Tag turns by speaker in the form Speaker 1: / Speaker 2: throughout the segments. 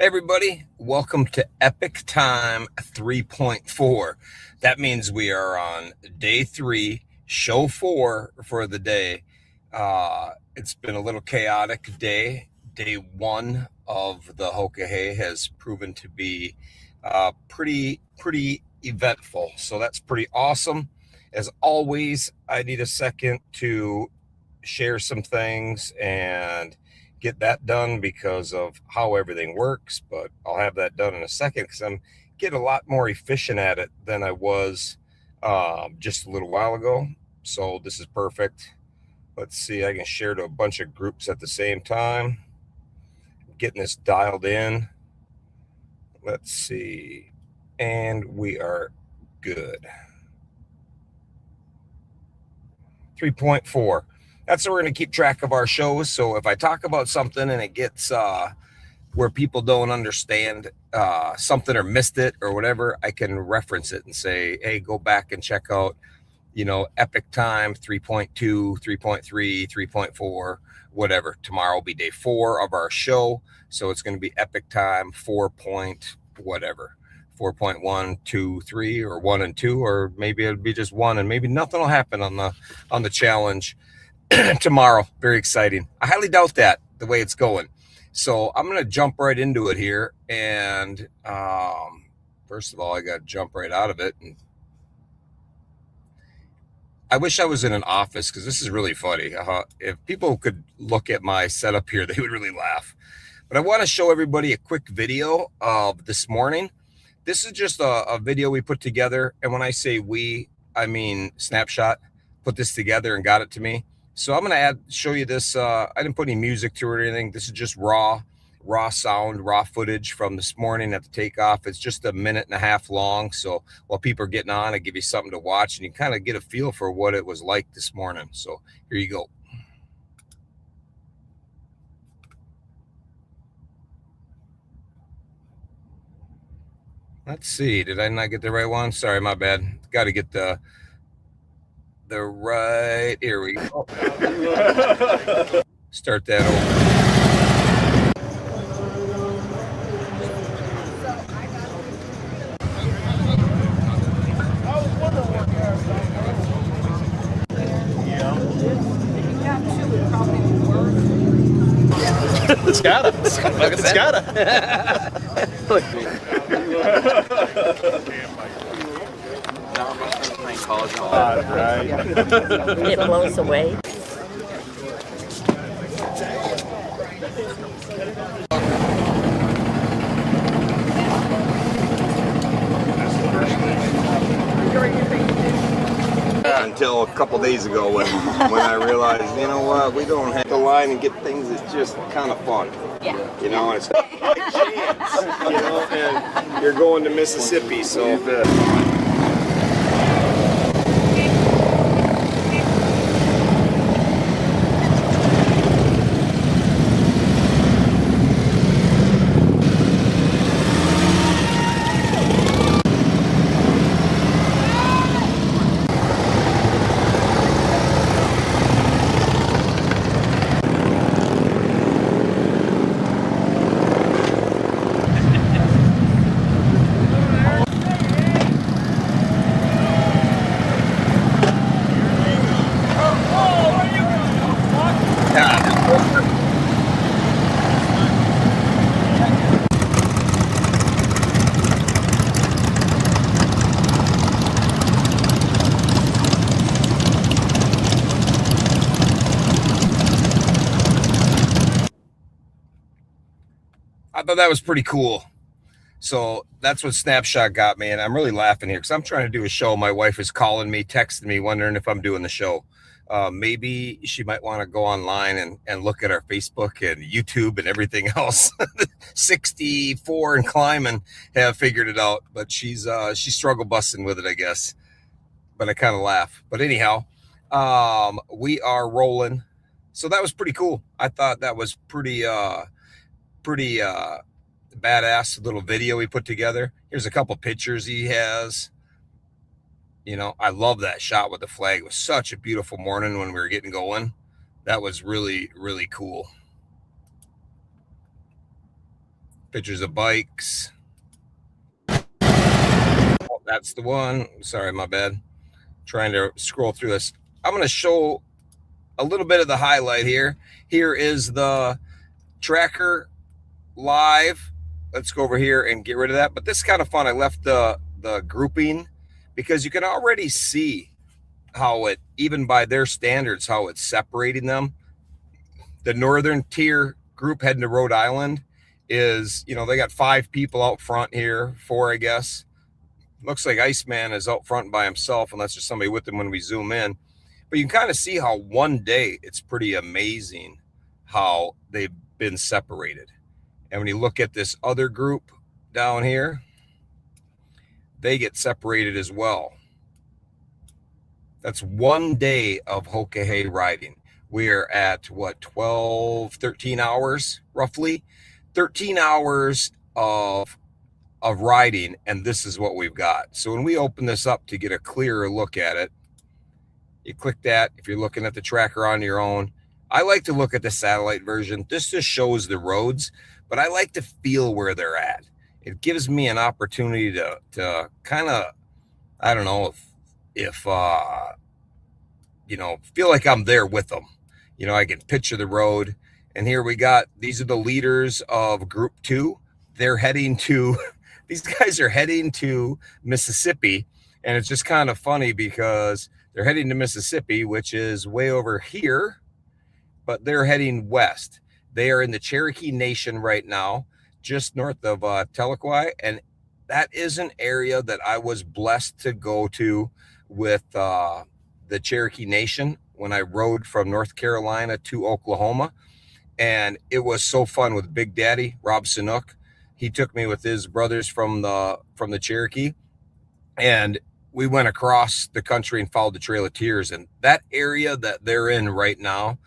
Speaker 1: Everybody, welcome to Epic Time 3.4. That means we are on day 3, show 4 for the day. It's been a little chaotic day. Day 1 of the Hoka has proven to be pretty eventful. So that's pretty awesome. As always, I need a second to share some things and get that done because of how everything works, but I'll have that done in a second because I'm getting a lot more efficient at it than I was just a little while ago. So this is perfect. Let's see, I can share to a bunch of groups at the same time. Getting this dialed in. Let's see. And we are good. 3.4. That's how we're going to keep track of our shows. So if I talk about something and it gets where people don't understand something or missed it or whatever, I can reference it and say, hey, go back and check out, Epic Time 3.2, 3.3, 3.4, whatever. Tomorrow will be day 4 of our show. So it's going to be Epic Time 4. Whatever. 4.1, 2, 3, or 1 and 2, or maybe it'll be just 1, and maybe nothing will happen on the challenge tomorrow. Very exciting. I highly doubt that the way it's going. So I'm going to jump right into it here. And first of all, I got to jump right out of it. And I wish I was in an office because this is really funny. If people could look at my setup here, they would really laugh. But I want to show everybody a quick video of this morning. This is just a video we put together. And when I say we, I mean Snapshot put this together and got it to me. So I'm going to show you this. I didn't put any music to it or anything. This is just raw sound, raw footage from this morning at the takeoff. It's just a minute and a half long. So while people are getting on, I give you something to watch and you kind of get a feel for what it was like this morning. So here you go. Let's see. Did I not get the right one? Sorry, my bad. Got to get the right. Here we go. Start that over.
Speaker 2: It's gotta. It's gotta.
Speaker 3: It blows away.
Speaker 1: Until a couple days ago when I realized, you know what, we don't have to line and get things. It's just kind of fun.
Speaker 3: Yeah.
Speaker 1: And it's not by chance, and you're going to Mississippi, so. I thought that was pretty cool. So that's what Snapshot got me. And I'm really laughing here because I'm trying to do a show. My wife is calling me, texting me, wondering if I'm doing the show. Maybe she might want to go online and look at our Facebook and YouTube and everything else. 64 and climbing have figured it out, but she's struggle busting with it, I guess. But I kind of laugh. But anyhow, we are rolling. So that was pretty cool. I thought that was pretty badass little video we put together. Here's a couple pictures he has. I love that shot with the flag. It was such a beautiful morning when we were getting going. That was really, really cool. Pictures of bikes. Oh, that's the one. Sorry, my bad. Trying to scroll through this. I'm going to show a little bit of the highlight here. Here is the tracker live. Let's go over here and get rid of that. But this is kind of fun. I left the grouping because you can already see how it, even by their standards, how it's separating them. The northern tier group heading to Rhode Island is, they got 5 people out front here, 4, I guess. Looks like Iceman is out front by himself, unless there's somebody with him when we zoom in. But you can kind of see how one day it's pretty amazing how they've been separated. And when you look at this other group down here, they get separated as well. That's one day of Hokahe riding. We're at what, 12, 13 hours, roughly 13 hours of riding. And this is what we've got. So when we open this up to get a clearer look at it, you click that. If you're looking at the tracker on your own, I like to look at the satellite version. This just shows the roads, but I like to feel where they're at. It gives me an opportunity to kind of, I don't know, if feel like I'm there with them. I can picture the road. And here we got, these are the leaders of Group 2. They're heading to, these guys are heading to Mississippi. And it's just kind of funny because they're heading to Mississippi, which is way over here, but they're heading west. They are in the Cherokee Nation right now, just north of Tahlequah. And that is an area that I was blessed to go to with the Cherokee Nation when I rode from North Carolina to Oklahoma. And it was so fun with Big Daddy, Rob Sanook. He took me with his brothers from the Cherokee. And we went across the country and followed the Trail of Tears. And that area that they're in right now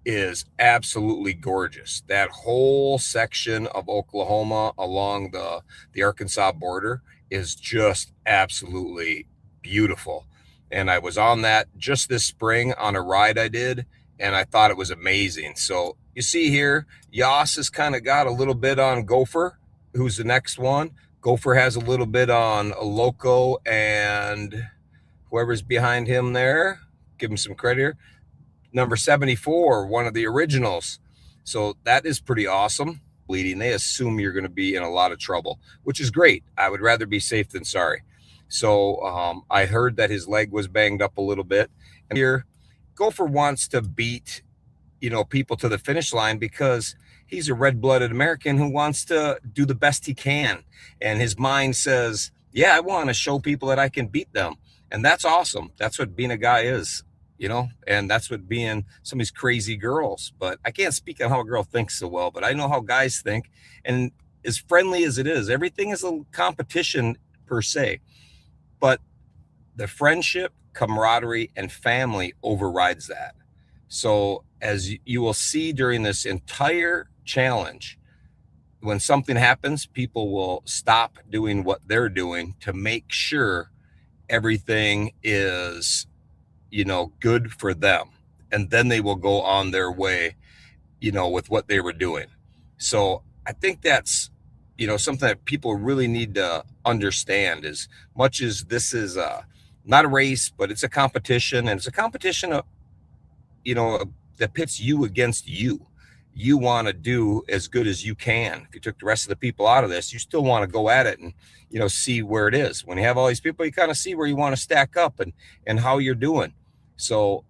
Speaker 1: is absolutely gorgeous. That whole section of Oklahoma along the Arkansas border is just absolutely beautiful. And I was on that just this spring on a ride I did, and I thought it was amazing. So you see here, Yas has kind of got a little bit on Gopher, who's the next one. Gopher has a little bit on Loco and whoever's behind him there. Give him some credit here. Number 74, one of the originals. So that is pretty awesome. Bleeding, they assume you're going to be in a lot of trouble, which is great. I would rather be safe than sorry. So I heard that his leg was banged up a little bit. And here, Gopher wants to beat, people to the finish line because he's a red-blooded American who wants to do the best he can. And his mind says, yeah, I want to show people that I can beat them. And that's awesome. That's what being a guy is, and that's what being some of these crazy girls. But I can't speak on how a girl thinks so well, but I know how guys think. And as friendly as it is, everything is a competition per se. But the friendship, camaraderie, and family overrides that. So as you will see during this entire challenge, when something happens, people will stop doing what they're doing to make sure everything is, good for them. And then they will go on their way, with what they were doing. So I think that's, something that people really need to understand. As much as this is not a race, but it's a competition, and it's a competition of, that pits you against you. You want to do as good as you can. If you took the rest of the people out of this, you still want to go at it and, see where it is. When you have all these people, you kind of see where you want to stack up and how you're doing. So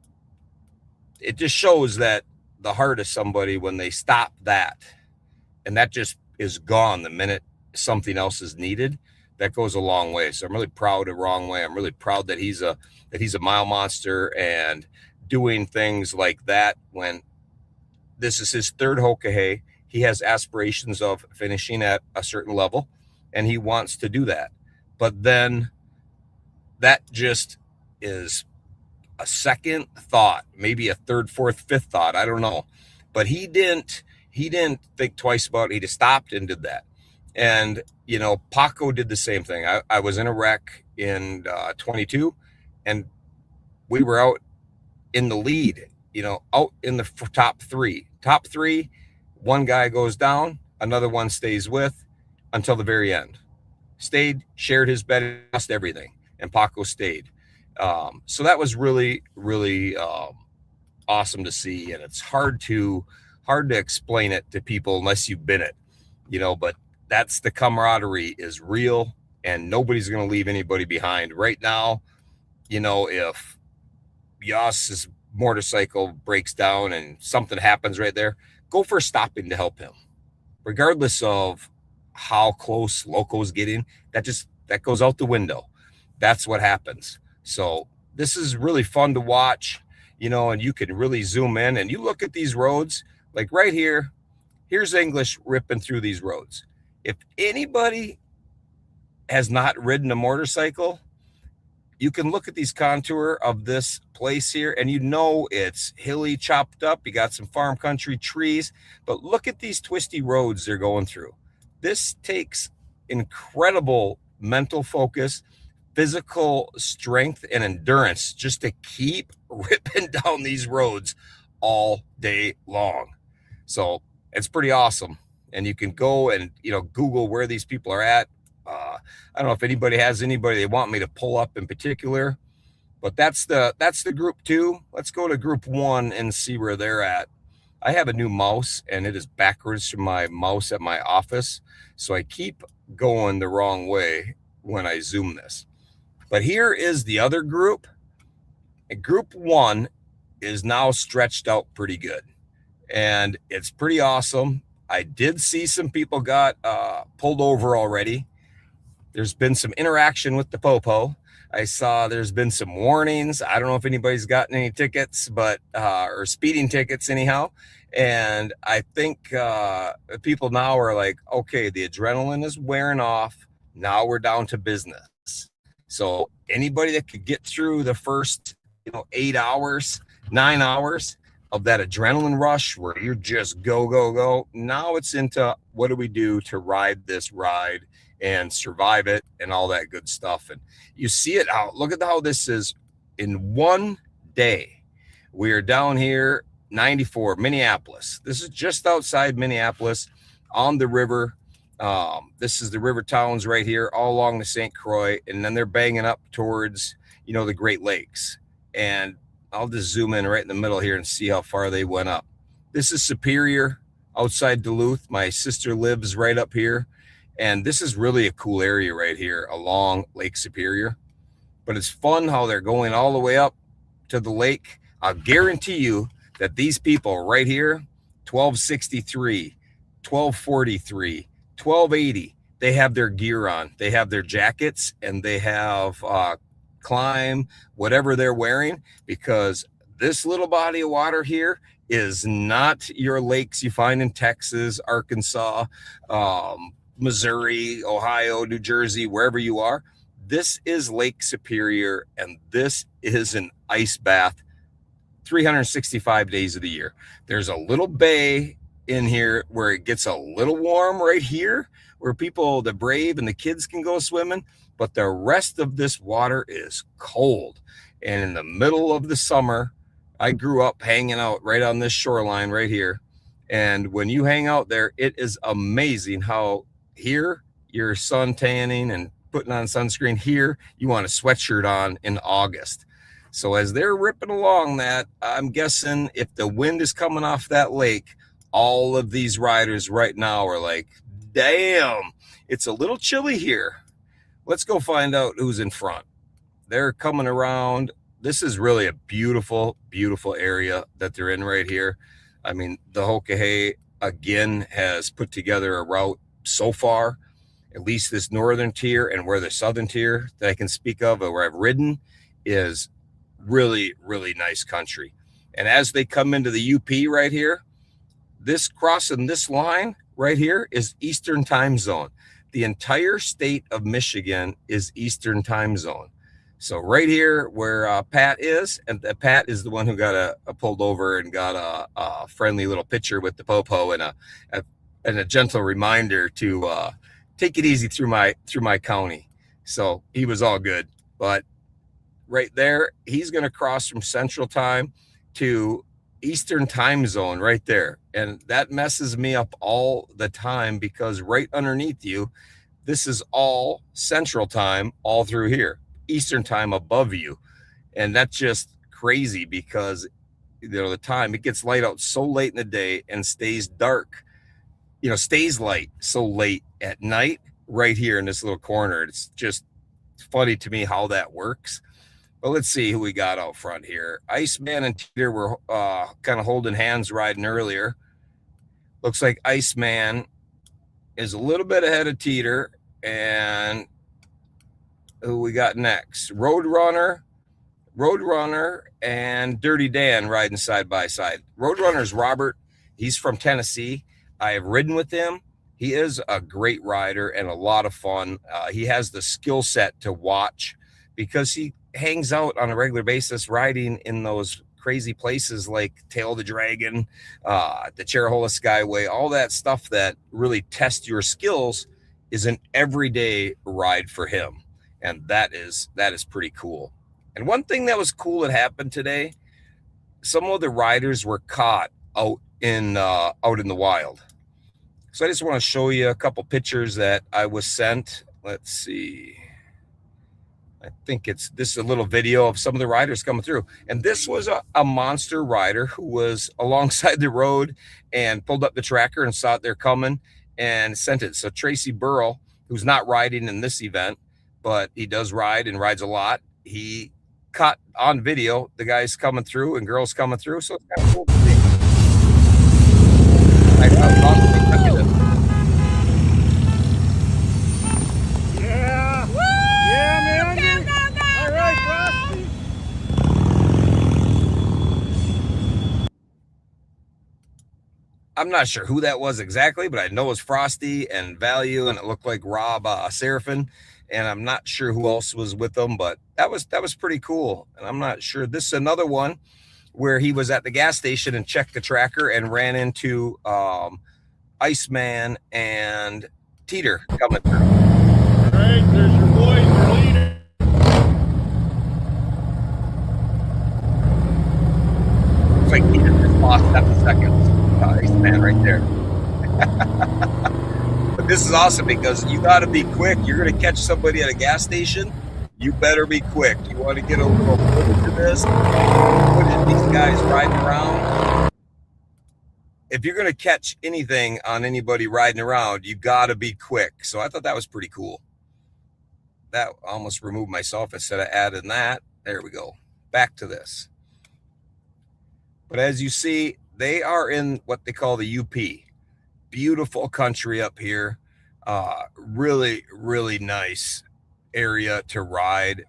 Speaker 1: it just shows that the heart of somebody when they stop that, and that just is gone the minute something else is needed, that goes a long way. So I'm really proud of Wrong Way. I'm really proud that he's a mile monster and doing things like that when this is his third Hokahe. He has aspirations of finishing at a certain level, and he wants to do that. But then that just is a second thought, maybe a third, fourth, fifth thought. I don't know. But he didn't think twice about it. He just stopped and did that. And, Paco did the same thing. I was in a wreck in 22, and we were out in the lead, out in the top three. Top three, one guy goes down, another one stays with until the very end. Stayed, shared his bed, lost everything, and Paco stayed. So that was really, really awesome to see, and it's hard to explain it to people unless you've been it, but that's the camaraderie is real, and nobody's going to leave anybody behind right now. If Yoss's motorcycle breaks down and something happens right there, go for stopping to help him, regardless of how close Loco's getting. That goes out the window. That's what happens. So this is really fun to watch, and you can really zoom in and you look at these roads, like right here. Here's English ripping through these roads. If anybody has not ridden a motorcycle, you can look at these contour of this place here, and it's hilly, chopped up. You got some farm country trees, but look at these twisty roads they're going through. This takes incredible mental focus, physical strength, and endurance just to keep ripping down these roads all day long. So it's pretty awesome. And you can go and, Google where these people are at. I don't know if anybody has anybody they want me to pull up in particular, but that's the group 2. Let's go to group 1 and see where they're at. I have a new mouse, and it is backwards from my mouse at my office, so I keep going the wrong way when I zoom this. But here is the other group. And group 1 is now stretched out pretty good, and it's pretty awesome. I did see some people got pulled over already. There's been some interaction with the Popo. I saw there's been some warnings. I don't know if anybody's gotten any tickets, but or speeding tickets anyhow. And I think people now are like, okay, the adrenaline is wearing off. Now we're down to business. So anybody that could get through the first 8 hours, 9 hours of that adrenaline rush where you're just go. Now it's into what do we do to ride this ride and survive it and all that good stuff. And you see it out. Look at how this is in one day. We're down here, 94, Minneapolis. This is just outside Minneapolis on the river. This is the river towns right here, all along the St. Croix. And then they're banging up towards, the Great Lakes. And I'll just zoom in right in the middle here and see how far they went up. This is Superior outside Duluth. My sister lives right up here. And this is really a cool area right here along Lake Superior. But it's fun how they're going all the way up to the lake. I'll guarantee you that these people right here, 1263, 1243, 1280, they have their gear on. They have their jackets, and they have climb, whatever they're wearing, because this little body of water here is not your lakes you find in Texas, Arkansas, Missouri, Ohio, New Jersey, wherever you are. This is Lake Superior, and this is an ice bath 365 days of the year. There's a little bay in here where it gets a little warm right here, where people, the brave and the kids can go swimming, but the rest of this water is cold. And in the middle of the summer, I grew up hanging out right on this shoreline right here. And when you hang out there, it is amazing how here you're sun tanning and putting on sunscreen. Here you want a sweatshirt on in August. So as they're ripping along that, I'm guessing if the wind is coming off that lake, all of these riders right now are like, damn, it's a little chilly here. Let's go find out who's in front. They're coming around. This is really a beautiful, beautiful area that they're in right here. I mean, the Hokahay again has put together a route so far, at least this northern tier and where the southern tier that I can speak of or where I've ridden is really, really nice country. And as they come into the UP right here, this crossing this line right here is Eastern time zone. The entire state of Michigan is Eastern time zone. So right here where Pat is, and Pat is the one who got pulled over and got a friendly little picture with the Popo and a gentle reminder to take it easy through my county. So he was all good. But right there, he's going to cross from Central Time to Eastern time zone right there. And that messes me up all the time because right underneath you, this is all Central time all through here, Eastern time above you. And that's just crazy because, the time it gets light out so late in the day and stays dark, stays light so late at night right here in this little corner. It's just funny to me how that works. But let's see who we got out front here. Iceman and Teeter were kind of holding hands riding earlier. Looks like Iceman is a little bit ahead of Teeter. And who we got next? Roadrunner, and Dirty Dan riding side by side. Roadrunner's Robert. He's from Tennessee. I have ridden with him. He is a great rider and a lot of fun. He has the skill set to watch because he hangs out on a regular basis riding in those crazy places like Tail of the Dragon, the Cherhola Skyway, all that stuff that really tests your skills is an everyday ride for him. And that is pretty cool. And one thing that was cool that happened today, some of the riders were caught out in the wild. So I just want to show you a couple pictures that I was sent. Let's see. I think this is a little video of some of the riders coming through. And this was a monster rider who was alongside the road and pulled up the tracker and saw it there coming and sent it. So Tracy Burrell, who's not riding in this event, but he does ride and rides a lot. He caught on video the guys coming through and girls coming through. So it's kind of cool to see. I thought
Speaker 2: Yeah.
Speaker 4: Woo!
Speaker 2: Yeah, man.
Speaker 4: Go, go, go,
Speaker 2: All right,
Speaker 4: go!
Speaker 2: Frosty.
Speaker 1: I'm not sure who that was exactly, but I know it was Frosty and Value, and it looked like Rob Seraphin. And I'm not sure who else was with them, but that was pretty cool. And I'm not sure. This is another one where he was at the gas station and checked the tracker and ran into Iceman and Teeter coming through.
Speaker 2: All right, there's your boys, your leader.
Speaker 1: Looks like Teeter just lost 7 seconds. Iceman right there. But this is awesome because you got to be quick. You're going to catch somebody at a gas station. You better be quick. You want to get a little footage of this. Footage of these guys riding around. If you're going to catch anything on anybody riding around, you got to be quick. So I thought that was pretty cool. That almost removed myself instead of adding that. There we go. Back to this. But as you see, they are in what they call the UP. Beautiful country up here. Really, really nice area to ride.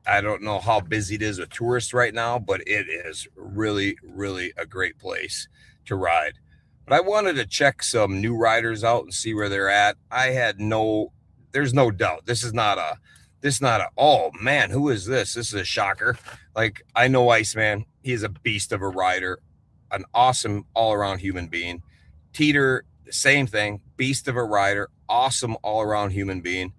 Speaker 1: I don't know how busy it is with tourists right now, but it is really, really a great place to ride. But I wanted to check some new riders out and see where they're at. There's no doubt. This is not a, oh man, who is this? This is a shocker. Like, I know Iceman. He is a beast of a rider, an awesome all-around human being. Teeter, the same thing, beast of a rider, awesome all-around human being.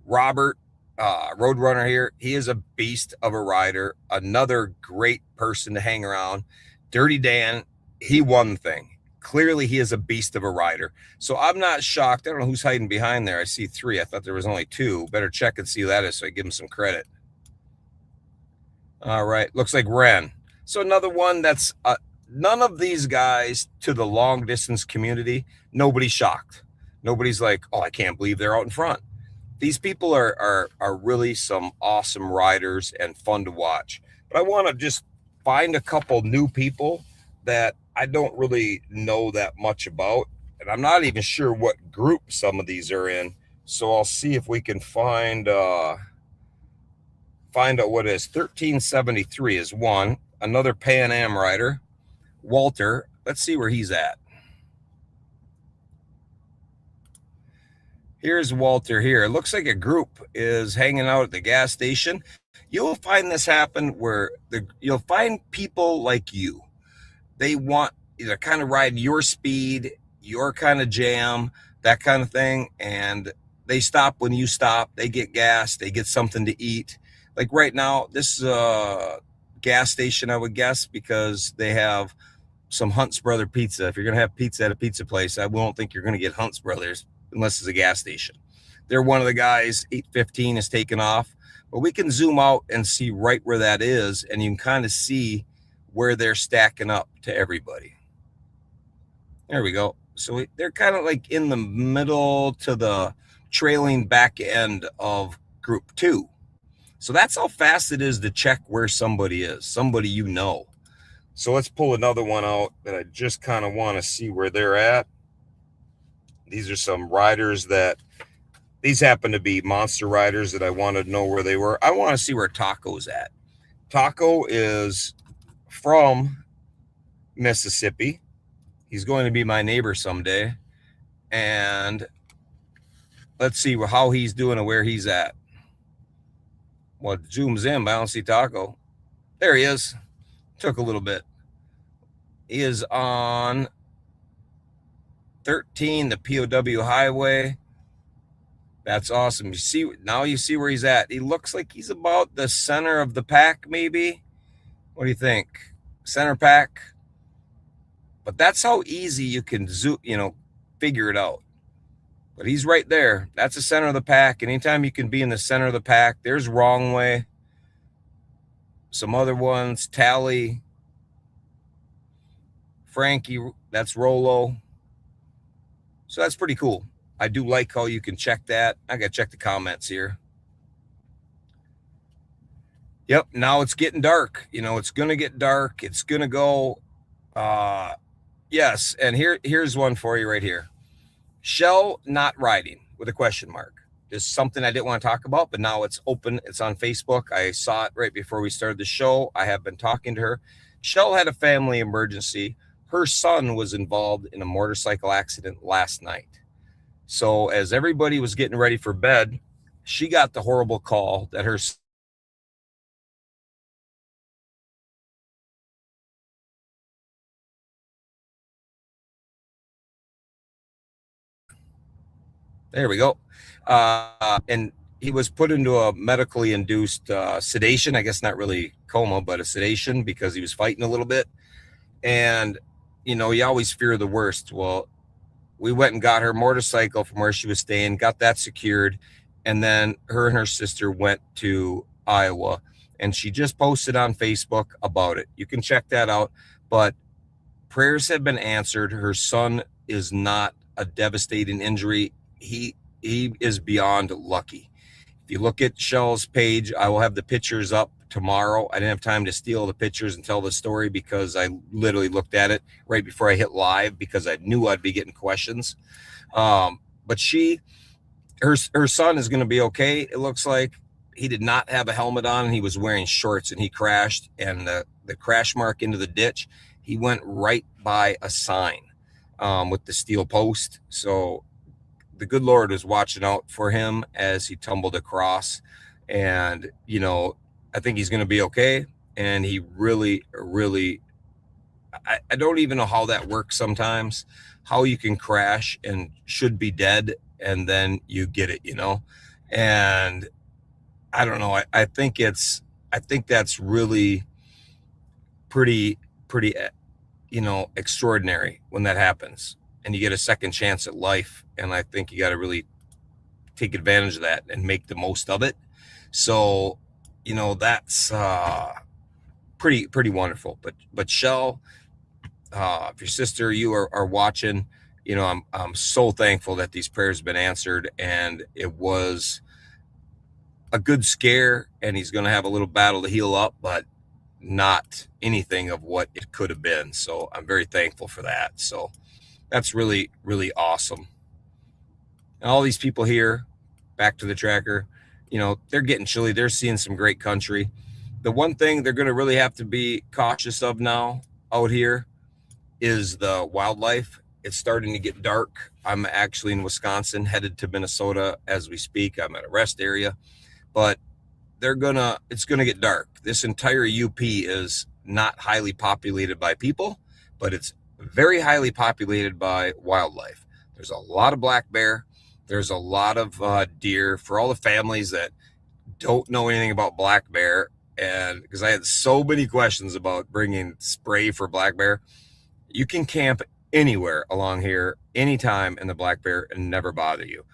Speaker 1: Robert, Roadrunner here, he is a beast of a rider, another great person to hang around. Dirty Dan, he won the thing. Clearly, he is a beast of a rider. So I'm not shocked. I don't know who's hiding behind there. I see 3. I thought there was only 2. Better check and see who that is so I give him some credit. All right, looks like Ren. So another one that's none of these guys to the long distance community, nobody's shocked. Nobody's like, oh, I can't believe they're out in front. These people are really some awesome riders and fun to watch. But I want to just find a couple new people that I don't really know that much about. And I'm not even sure what group some of these are in. So I'll see if we can find out what it is. 1373 is one. Another Pan Am rider. Walter. Let's see where he's at. Here's Walter here. It looks like a group is hanging out at the gas station. You'll find this happen where you'll find people like you. They want either kind of ride your speed, your kind of jam, that kind of thing. And they stop when you stop. They get gas. They get something to eat. Like right now, this is a gas station, I would guess, because they have some Hunt's Brother pizza. If you're going to have pizza at a pizza place, I won't think you're going to get Hunt's Brothers unless it's a gas station. They're one of the guys. 815 is taken off, but we can zoom out and see right where that is, and you can kind of see where they're stacking up to everybody. There we go. So they're kind of like in the middle to the trailing back end of group 2. So that's how fast it is to check where somebody is, somebody you know. So let's pull another one out that I just kind of want to see where they're at. These are some riders these happen to be monster riders that I wanted to know where they were. I want to see where Taco's at. Taco is from Mississippi. He's going to be my neighbor someday. And let's see how he's doing and where he's at. Well, it zooms in, but I don't see Taco. There he is. Took a little bit. He is on 13, the POW highway. That's awesome. You see where he's at. He looks like he's about the center of the pack, maybe. What do you think? Center pack? But that's how easy you can figure it out. But he's right there. That's the center of the pack. Anytime you can be in the center of the pack, there's Wrong Way. Some other ones, Tally, Frankie, that's Rolo. So that's pretty cool. I do like how you can check that. I got to check the comments here. Yep, now it's getting dark. It's going to get dark. It's going to go. Yes, and here's one for you right here. Shell not riding with a question mark. There's something I didn't want to talk about, but now it's open. It's on Facebook. I saw it right before we started the show. I have been talking to her. Shell had a family emergency. Her son was involved in a motorcycle accident last night. So as everybody was getting ready for bed, she got the horrible call that her there we go. And he was put into a medically induced sedation. I guess not really coma, but a sedation because he was fighting a little bit. And, you always fear the worst. Well, we went and got her motorcycle from where she was staying, got that secured. And then her and her sister went to Iowa. And she just posted on Facebook about it. You can check that out. But prayers have been answered. Her son is not a devastating injury. He is beyond lucky. If you look at Shell's page, I will have the pictures up tomorrow. I didn't have time to steal the pictures and tell the story because I literally looked at it right before I hit live because I knew I'd be getting questions. But her son is going to be okay. It looks like he did not have a helmet on and he was wearing shorts and he crashed, and the crash mark into the ditch, he went right by a sign with the steel post. So the good Lord was watching out for him as he tumbled across. And, I think he's going to be okay. And he really, really, I don't even know how that works sometimes, how you can crash and should be dead and then you get it, and I don't know. I think that's really pretty, extraordinary when that happens and you get a second chance at life. And I think you got to really take advantage of that and make the most of it. So, that's pretty wonderful. But Shell, if your sister, you are watching, I'm so thankful that these prayers have been answered, and it was a good scare, and he's going to have a little battle to heal up, but not anything of what it could have been. So I'm very thankful for that. So that's really, really awesome. And all these people here, back to the tracker, they're getting chilly. They're seeing some great country. The one thing they're going to really have to be cautious of now out here is the wildlife. It's starting to get dark. I'm actually in Wisconsin, headed to Minnesota as we speak. I'm at a rest area, but it's going to get dark. This entire UP is not highly populated by people, but it's very highly populated by wildlife. There's a lot of black bear. There's a lot of deer. For all the families that don't know anything about black bear, and because I had so many questions about bringing spray for black bear, You can camp anywhere along here, anytime in the Black Bear and never bother you.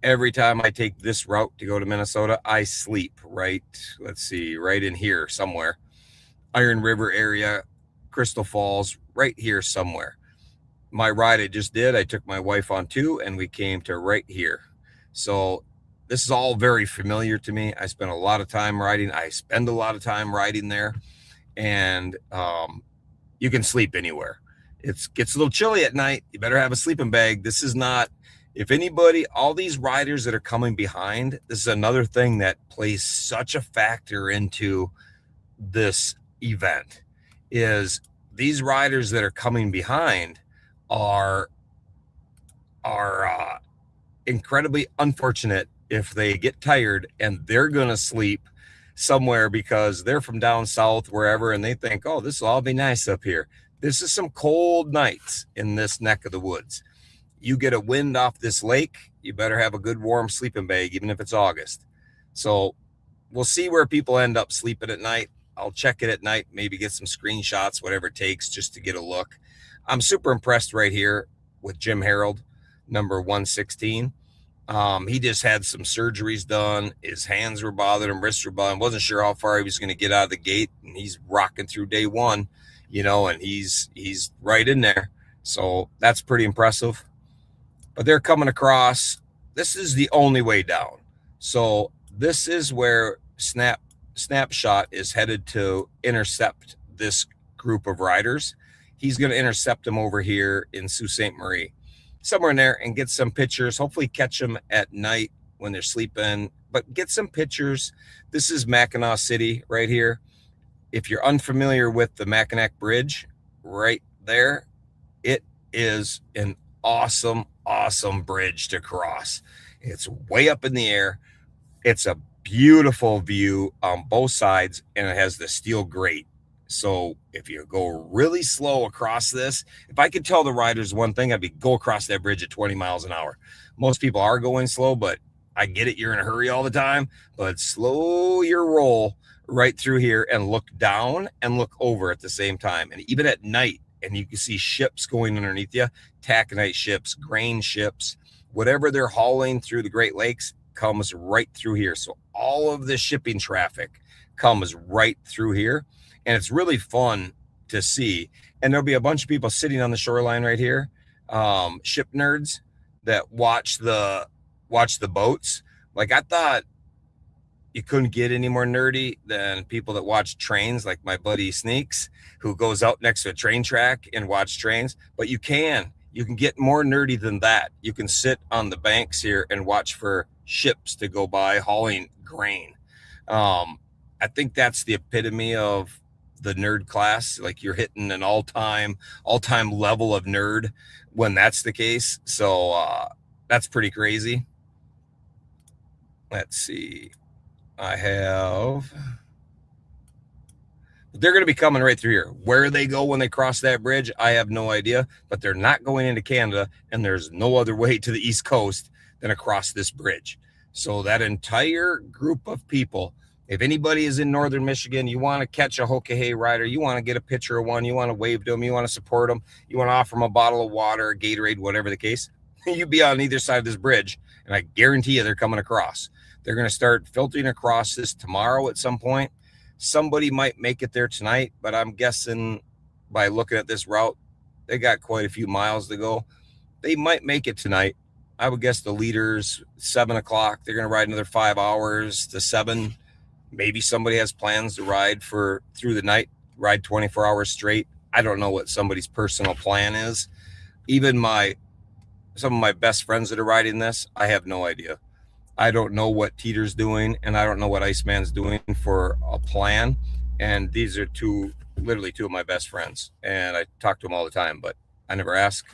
Speaker 1: Every time I take this route to go to Minnesota, I sleep right, let's see, right in here somewhere. Iron River area, Crystal Falls, right here somewhere. My ride I just did, I took my wife on too, and we came to right here. So this is all very familiar to me. I spent a lot of time riding. I spend a lot of time riding there, and you can sleep anywhere. It gets a little chilly at night. You better have a sleeping bag. This is not, if anybody, all these riders that are coming behind, this is another thing that plays such a factor into this event, is these riders that are coming behind are incredibly unfortunate if they get tired and they're going to sleep somewhere because they're from down south, wherever, and they think, oh, this will all be nice up here. This is some cold nights in this neck of the woods. You get a wind off this lake, you better have a good warm sleeping bag, even if it's August. So we'll see where people end up sleeping at night. I'll check it at night, maybe get some screenshots, whatever it takes, just to get a look. I'm super impressed right here with Jim Harold, number 116. He just had some surgeries done. His hands were bothering him, wrists were bothering him. Wasn't sure how far he was going to get out of the gate, and he's rocking through day one, and he's right in there. So that's pretty impressive. But they're coming across. This is the only way down. So this is where Snapshot is headed to intercept this group of riders. He's going to intercept them over here in Sault Ste. Marie, somewhere in there, and get some pictures. Hopefully catch them at night when they're sleeping, but get some pictures. This is Mackinac City right here. If you're unfamiliar with the Mackinac Bridge right there, it is an awesome bridge to cross. It's way up in the air. It's a beautiful view on both sides, and it has the steel grate. So if you go really slow across this, if I could tell the riders one thing, I'd be go across that bridge at 20 miles an hour. Most people are going slow, but I get it. You're in a hurry all the time, but slow your roll right through here and look down and look over at the same time. And even at night, and you can see ships going underneath you, taconite ships, grain ships, whatever they're hauling through the Great Lakes comes right through here. So all of the shipping traffic comes right through here. And it's really fun to see. And there'll be a bunch of people sitting on the shoreline right here, ship nerds that watch the boats. Like, I thought you couldn't get any more nerdy than people that watch trains, like my buddy Sneaks, who goes out next to a train track and watch trains. But you can get more nerdy than that. You can sit on the banks here and watch for ships to go by hauling grain. I think that's the epitome of the nerd class. Like, you're hitting an all-time level of nerd when that's the case. So that's pretty crazy. Let's see. They're going to be coming right through here. Where they go when they cross that bridge, I have no idea, but they're not going into Canada, and there's no other way to the East Coast than across this bridge. So that entire group of people, if anybody is in northern Michigan, you want to catch a Hokahay rider, you want to get a picture of one, you want to wave to them, you want to support them, you want to offer them a bottle of water, a Gatorade, whatever the case, you be on either side of this bridge, and I guarantee you they're coming across. They're going to start filtering across this tomorrow at some point. Somebody might make it there tonight, but I'm guessing by looking at this route, they got quite a few miles to go. They might make it tonight. I would guess the leaders, 7 o'clock, they're going to ride another 5 hours to 7. Maybe somebody has plans to ride through the night, ride 24 hours straight. I don't know what somebody's personal plan is. Even some of my best friends that are riding this, I have no idea. I don't know what Teeter's doing, and I don't know what Iceman's doing for a plan. And these are literally two of my best friends, and I talk to them all the time, but I never ask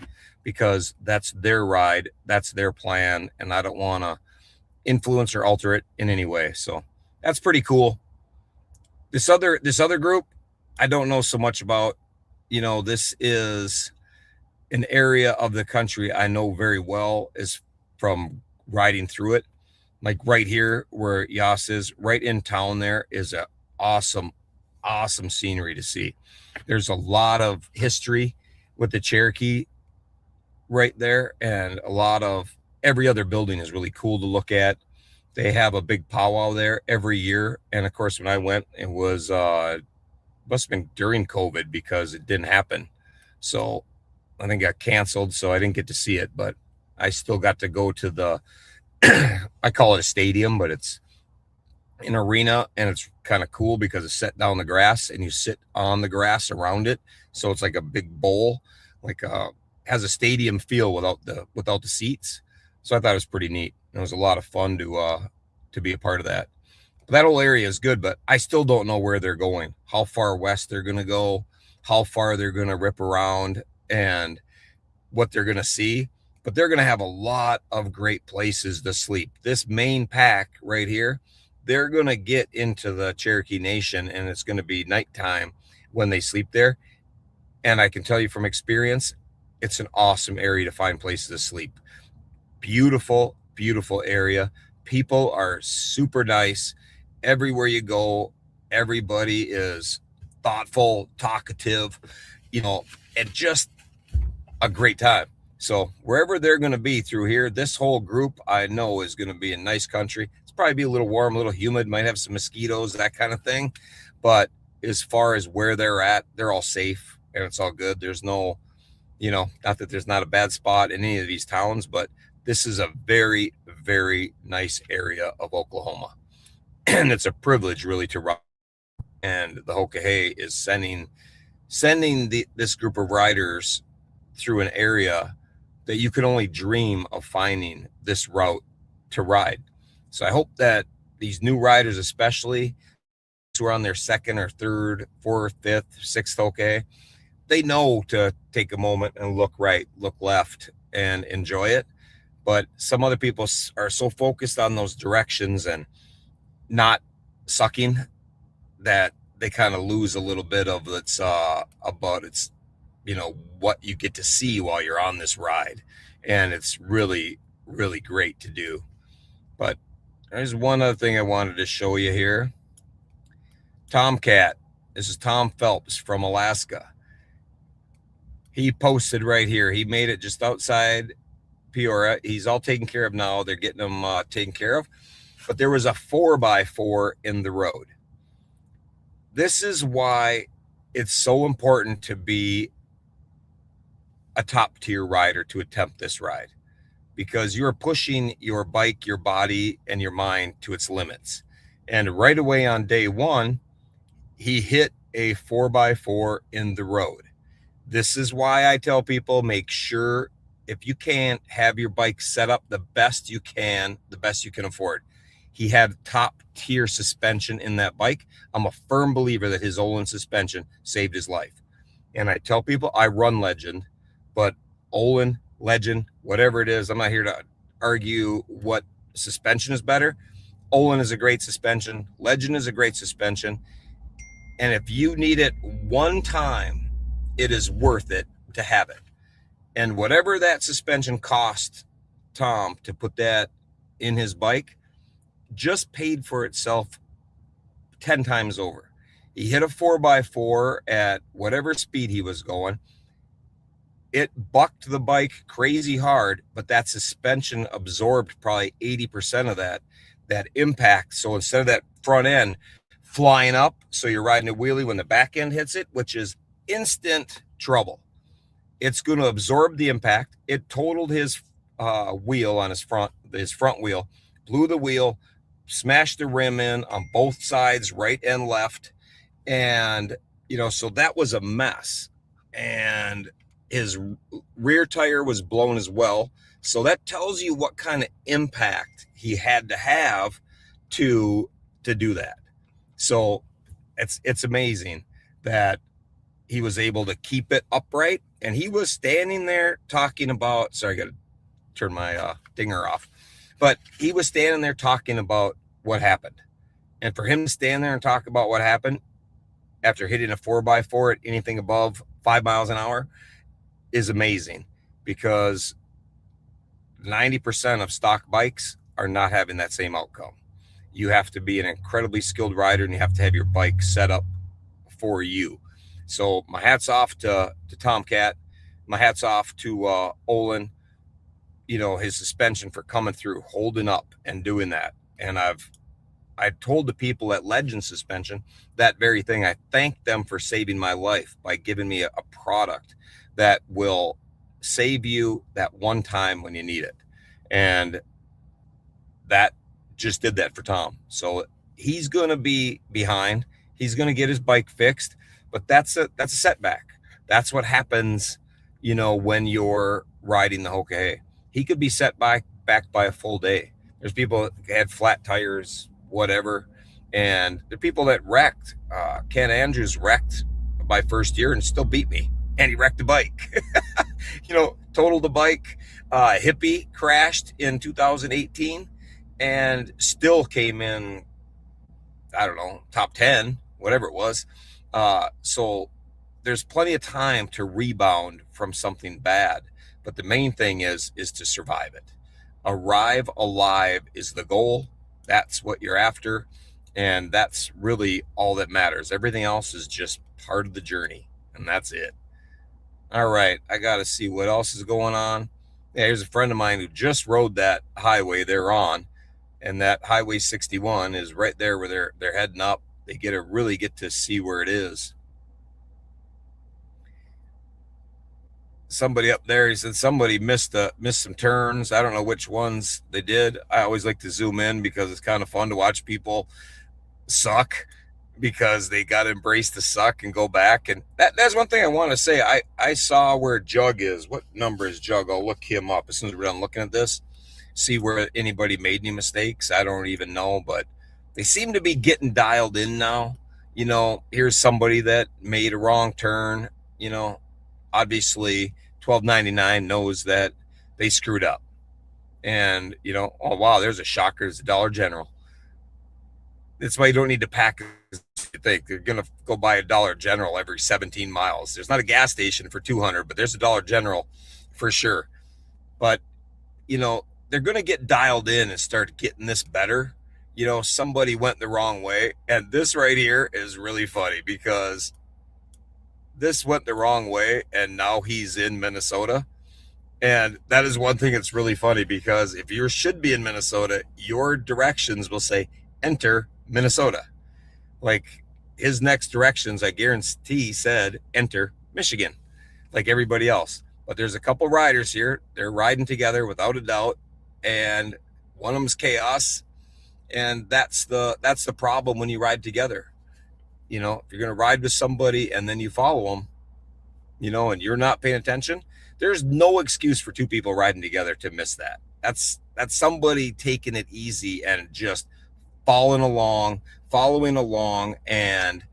Speaker 1: because that's their ride, that's their plan, and I don't want to influence or alter it in any way. So that's pretty cool. This other group, I don't know so much about. This is an area of the country I know very well, is from riding through it. Like right here where Yas is, right in town, there is a awesome scenery to see. There's a lot of history with the Cherokee right there, and a lot of every other building is really cool to look at. They have a big powwow there every year, and of course when I went, it was must have been during COVID because it didn't happen. So I think it got canceled, so I didn't get to see it, but I still got to go to the I call it a stadium, but it's an arena, and it's kind of cool because it's set down the grass and you sit on the grass around it. So it's like a big bowl, like has a stadium feel without the seats. So I thought it was pretty neat. It was a lot of fun to be a part of that. But that whole area is good, but I still don't know where they're going, how far west they're going to go, how far they're going to rip around, and what they're going to see. But they're going to have a lot of great places to sleep. This main pack right here, they're going to get into the Cherokee Nation, and it's going to be nighttime when they sleep there. And I can tell you from experience, it's an awesome area to find places to sleep. Beautiful, beautiful area. People are super nice. Everywhere you go, everybody is thoughtful, talkative, and just a great time. So wherever they're going to be through here, this whole group I know is going to be in nice country. It's probably be a little warm, a little humid, might have some mosquitoes, that kind of thing. But as far as where they're at, they're all safe and it's all good. There's no, not that there's not a bad spot in any of these towns, but this is a very, very nice area of Oklahoma. And it's a privilege really to ride. And the Hokahei is sending this group of riders through an area that you could only dream of finding this route to ride. So I hope that these new riders, especially who are on their second or third, fourth, fifth, sixth Hokahei, they know to take a moment and look right, look left, and enjoy it. But some other people are so focused on those directions and not sucking that they kind of lose a little bit of its about its what you get to see while you're on this ride. And it's really, really great to do. But there's one other thing I wanted to show you here. Tomcat. This is Tom Phelps from Alaska. He posted right here. He made it just outside Peoria. He's all taken care of now. They're getting him taken care of. But there was a 4x4 in the road. This is why it's so important to be a top tier rider to attempt this ride, because you're pushing your bike, your body, and your mind to its limits. And right away on day one, he hit a 4x4 in the road. This is why I tell people, make sure, if you can, have your bike set up the best you can afford. He had top tier suspension in that bike. I'm a firm believer that his Olin suspension saved his life. And I tell people, I run Legend, but Olin, Legend, whatever it is, I'm not here to argue what suspension is better. Olin is a great suspension. Legend is a great suspension. And if you need it one time, it is worth it to have it. And whatever that suspension cost Tom to put that in his bike, just paid for itself 10 times over. He hit a 4x4 at whatever speed he was going. It bucked the bike crazy hard, but that suspension absorbed probably 80% of that impact. So instead of that front end flying up, so you're riding a wheelie when the back end hits it, which is instant trouble, it's going to absorb the impact. It totaled his wheel on his front wheel, blew the wheel, smashed the rim in on both sides, right and left. And, so that was a mess. And his rear tire was blown as well. So that tells you what kind of impact he had to have to do that. So it's amazing that he was able to keep it upright. And he was standing there talking about, sorry, I got to turn my dinger off. But he was standing there talking about what happened. And for him to stand there and talk about what happened after hitting a 4x4 at anything above 5 miles an hour is amazing, because 90% of stock bikes are not having that same outcome. You have to be an incredibly skilled rider, and you have to have your bike set up for you. So my hat's off to Tomcat. my hat's off to Olin, his suspension for coming through, holding up and doing that. And I told the people at Legend Suspension that very thing. I thank them for saving my life by giving me a product that will save you that one time when you need it. And that just did that for Tom. So he's going to be behind. He's going to get his bike fixed, but that's a setback. That's what happens, when you're riding the Hoka Hay. He could be set back by a full day. There's people that had flat tires, whatever, and the people that wrecked. Ken Andrews wrecked my first year and still beat me, and he wrecked the bike. Totaled the bike. Hippie crashed in 2018 and still came in, I don't know, top 10, whatever it was. So there's plenty of time to rebound from something bad, but the main thing is to survive it. Arrive alive is the goal. That's what you're after, and that's really all that matters. Everything else is just part of the journey, and that's it. All right, I got to see what else is going on. Yeah, here's a friend of mine who just rode that highway they're on, and that Highway 61 is right there where they're heading up. They really get to see where it is. Somebody up there, he said somebody missed some turns. I don't know which ones they did. I always like to zoom in because it's kind of fun to watch people suck, because they got to embrace the suck and go back. And that's one thing I want to say. I saw where Jug is. What number is Jug? I'll look him up as soon as we're done looking at this, see where anybody made any mistakes. I don't even know, but they seem to be getting dialed in now. Here's somebody that made a wrong turn. Obviously 12.99 knows that they screwed up, and oh wow, there's a shocker. It's a Dollar General. That's why you don't need to pack as you think. They're gonna go buy a Dollar General every 17 miles. There's not a gas station for 200, but there's a Dollar General for sure. But they're gonna get dialed in and start getting this better. Somebody went the wrong way, and this right here is really funny because this went the wrong way, and now he's in Minnesota. And that is one thing that's really funny, because if you should be in Minnesota, your directions will say enter Minnesota. Like his next directions, I guarantee, said enter Michigan, like everybody else. But there's a couple riders here. They're riding together without a doubt, and one of them's chaos. And that's the problem when you ride together. If you're going to ride with somebody and then you follow them, and you're not paying attention, there's no excuse for two people riding together to miss that. That's somebody taking it easy and just following along, and,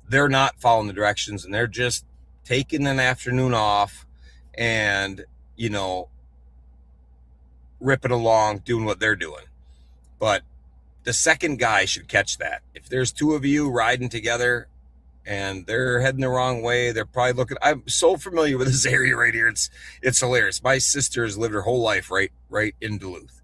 Speaker 1: they're not following the directions, and they're just taking an afternoon off and, ripping along, doing what they're doing. But the second guy should catch that. If there's two of you riding together and they're heading the wrong way, they're probably looking. I'm so familiar with this area right here. It's hilarious. My sister has lived her whole life right in Duluth.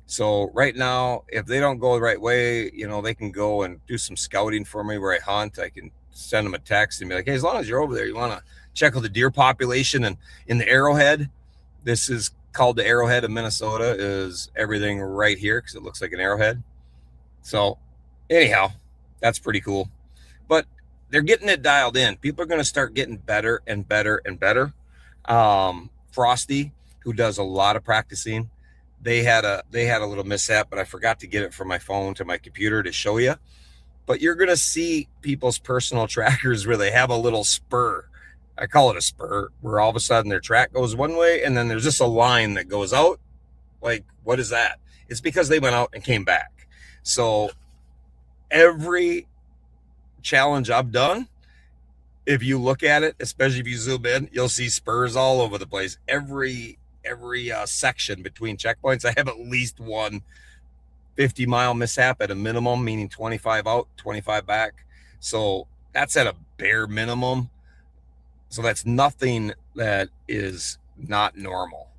Speaker 1: So right now, if they don't go the right way, they can go and do some scouting for me where I hunt. I can send them a text and be like, hey, as long as you're over there, you want to check out the deer population and in the Arrowhead. This is called the Arrowhead of Minnesota. Is everything right here because it looks like an arrowhead. So anyhow, that's pretty cool. But they're getting it dialed in. People are going to start getting better and better and better. Frosty, who does a lot of practicing, they had a little mishap, but I forgot to get it from my phone to my computer to show you. But you're going to see people's personal trackers where they have a little spur. I call it a spur, where all of a sudden their track goes one way and then there's just a line that goes out. Like, what is that? It's because they went out and came back. So every challenge I've done, if you look at it, especially if you zoom in, you'll see spurs all over the place. Every section between checkpoints, I have at least one 50-mile mishap at a minimum, meaning 25 out, 25 back. So that's at a bare minimum. So that's nothing that is not normal.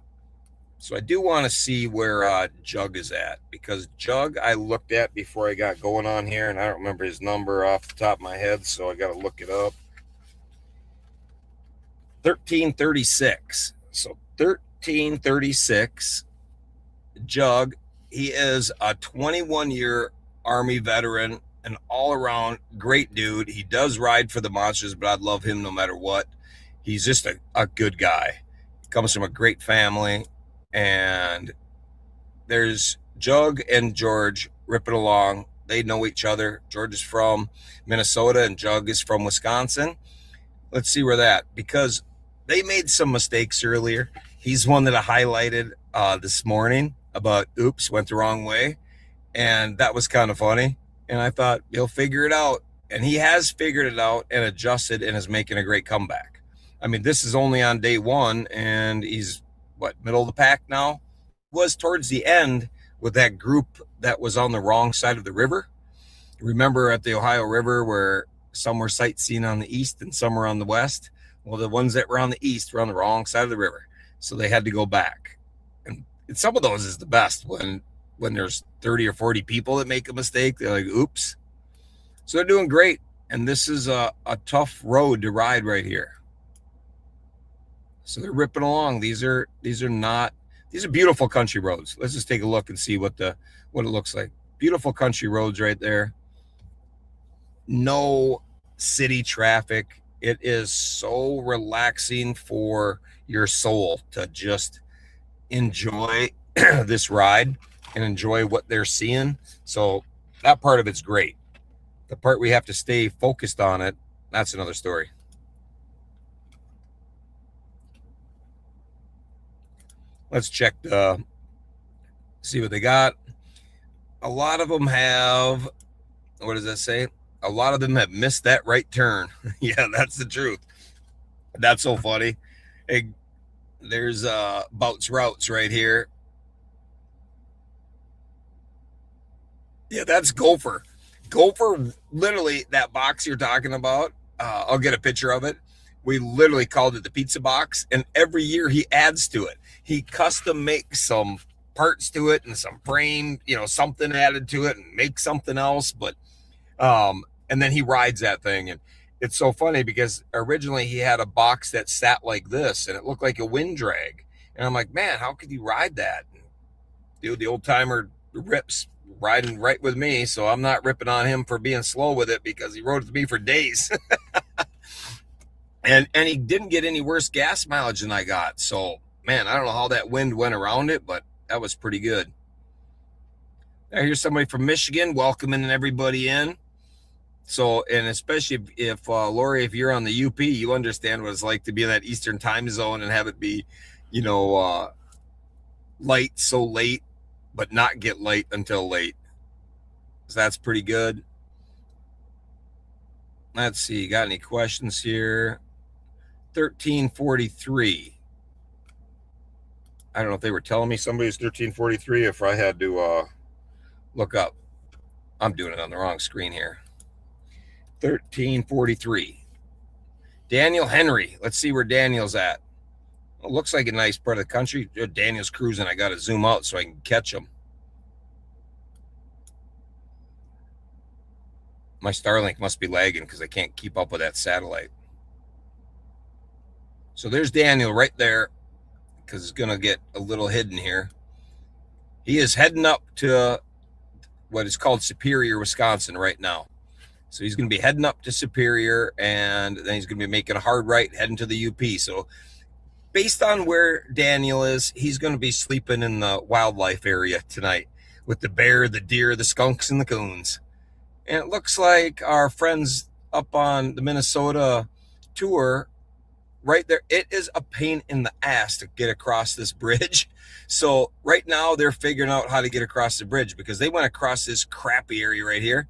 Speaker 1: So I do want to see where Jug is at, because Jug I looked at before I got going on here, and I don't remember his number off the top of my head, so I got to look it up. 1336. So 1336. Jug, he is a 21-year Army veteran, an all-around great dude. He does ride for the Monsters, but I'd love him no matter what. He's just a good guy. He comes from a great family, and there's Jug and George ripping along. They know each other. George is from Minnesota, and Jug is from Wisconsin. Let's see where that, because they made some mistakes earlier. He's one that I highlighted this morning about, oops, went the wrong way. And that was kind of funny. And I thought, he'll figure it out. And he has figured it out and adjusted and is making a great comeback. I mean, this is only on day one, and he's, middle of the pack now? Was towards the end with that group that was on the wrong side of the river. Remember at the Ohio River where some were sightseeing on the east and some were on the west? Well, the ones that were on the east were on the wrong side of the river. So they had to go back. And some of those is the best when there's 30 or 40 people that make a mistake. They're like, oops. So they're doing great. And this is a tough road to ride right here. So they're ripping along. These are beautiful country roads. Let's just take a look and see what it looks like. Beautiful country roads right there. No city traffic. It is so relaxing for your soul to just enjoy this ride and enjoy what they're seeing. So that part of it's great. The part we have to stay focused on it, that's another story. Let's check see what they got. A lot of them have, what does that say? A lot of them have missed that right turn. Yeah, that's the truth. That's so funny. Hey, there's Bouts Routes right here. Yeah, that's Gopher. Gopher, literally, that box you're talking about, I'll get a picture of it. We literally called it the pizza box, and every year he adds to it. He custom makes some parts to it and some frame, something added to it, and makes something else. But and then he rides that thing, and it's so funny because originally he had a box that sat like this, and it looked like a wind drag. And I'm like, man, how could you ride that? Dude, the old timer rips riding right with me, so I'm not ripping on him for being slow with it because he rode with me for days. And he didn't get any worse gas mileage than I got. So, man, I don't know how that wind went around it, but that was pretty good. Now, here's somebody from Michigan welcoming everybody in. So, and especially if Lori, if you're on the UP, you understand what it's like to be in that Eastern time zone and have it be, light so late, but not get light until late. So that's pretty good. Let's see, got any questions here? 1343. I don't know if they were telling me somebody's 1343, if I had to look up. I'm doing it on the wrong screen here. 1343. Daniel Henry. Let's see where Daniel's at. Well, looks like a nice part of the country. Daniel's cruising. I got to zoom out so I can catch him. My Starlink must be lagging because I can't keep up with that satellite. So there's Daniel right there because it's going to get a little hidden here. He is heading up to what is called Superior, Wisconsin right now. So he's going to be heading up to Superior, and then he's going to be making a hard right heading to the UP. So based on where Daniel is, he's going to be sleeping in the wildlife area tonight with the bear, the deer, the skunks, and the coons. And it looks like our friends up on the Minnesota tour right there, it is a pain in the ass to get across this bridge. So right now they're figuring out how to get across the bridge because they went across this crappy area right here.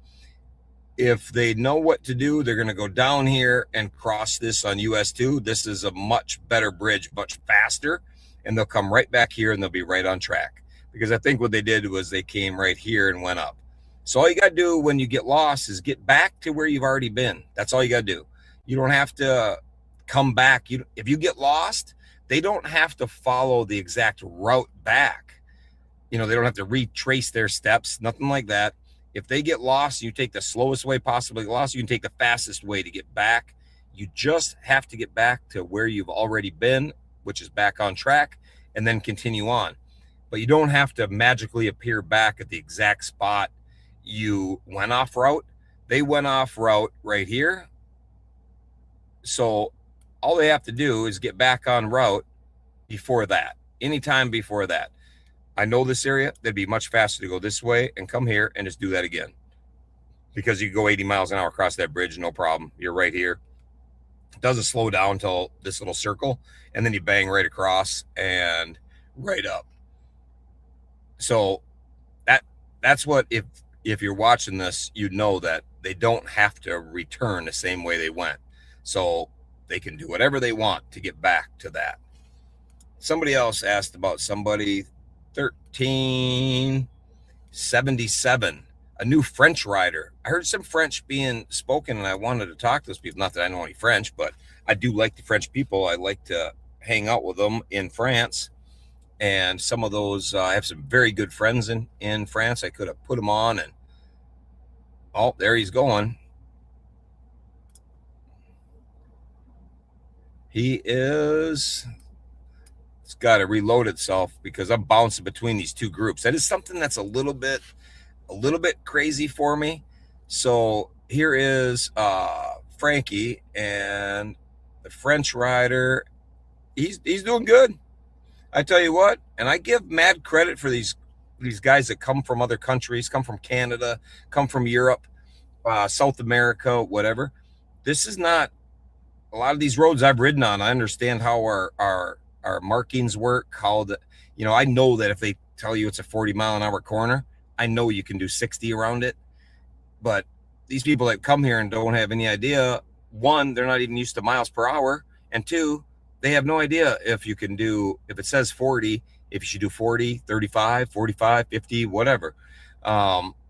Speaker 1: If they know what to do, they're going to go down here and cross this on US 2. This is a much better bridge, much faster, and they'll come right back here and they'll be right on track. Because I think what they did was they came right here and went up. So all you got to do when you get lost is get back to where you've already been. That's all you got to do. You don't have to come back. If you get lost, they don't have to follow the exact route back. They don't have to retrace their steps, nothing like that. If they get lost, you take the slowest way possibly lost, you can take the fastest way to get back. You just have to get back to where you've already been, which is back on track, and then continue on. But you don't have to magically appear back at the exact spot you went off route. They went off route right here. So all they have to do is get back on route before that, anytime before that. I know this area, that'd be much faster to go this way and come here and just do that again. Because you go 80 miles an hour across that bridge, no problem. You're right here. It doesn't slow down until this little circle, and then you bang right across and right up. So that's what, if you're watching this, you'd know that they don't have to return the same way they went. So they can do whatever they want to get back to that. Somebody else asked about somebody 1377, a new French rider. I heard some French being spoken, and I wanted to talk to those people. Not that I know any French, but I do like the French people. I like to hang out with them in France. And some of those, I have some very good friends in France. I could have put them on, and oh, there he's going. It's got to reload itself because I'm bouncing between these two groups. That is something that's a little bit crazy for me. So here is Frankie, and the French rider. He's doing good. I tell you what, and I give mad credit for these guys that come from other countries, come from Canada, come from Europe, South America, whatever. This is not a lot of these roads I've ridden on. I understand how our markings work, how I know that if they tell you it's a 40-mile-an-hour corner, I know you can do 60 around it. But these people that come here and don't have any idea, one, they're not even used to miles per hour, and two, they have no idea if it says 40, if you should do 40, 35, 45, 50, whatever.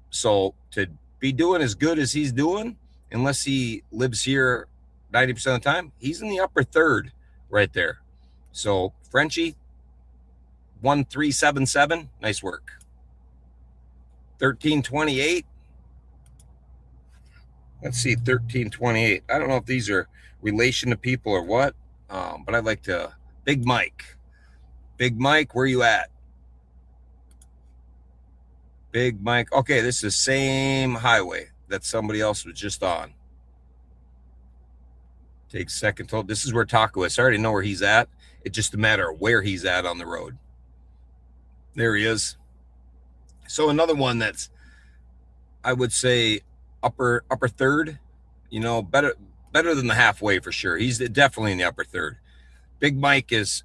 Speaker 1: So to be doing as good as he's doing, unless he lives here 90% of the time, he's in the upper third right there. So Frenchie, 1377, nice work. 1328. Let's see, 1328. I don't know if these are relation to people or what, but I'd like to. Big Mike, where you at? Big Mike. Okay, this is the same highway that somebody else was just on. Take second toll. This is where Taco is. I already know where he's at. It's just a matter of where he's at on the road. There he is. So another one that's, I would say, upper third. Better than the halfway for sure. He's definitely in the upper third. Big Mike is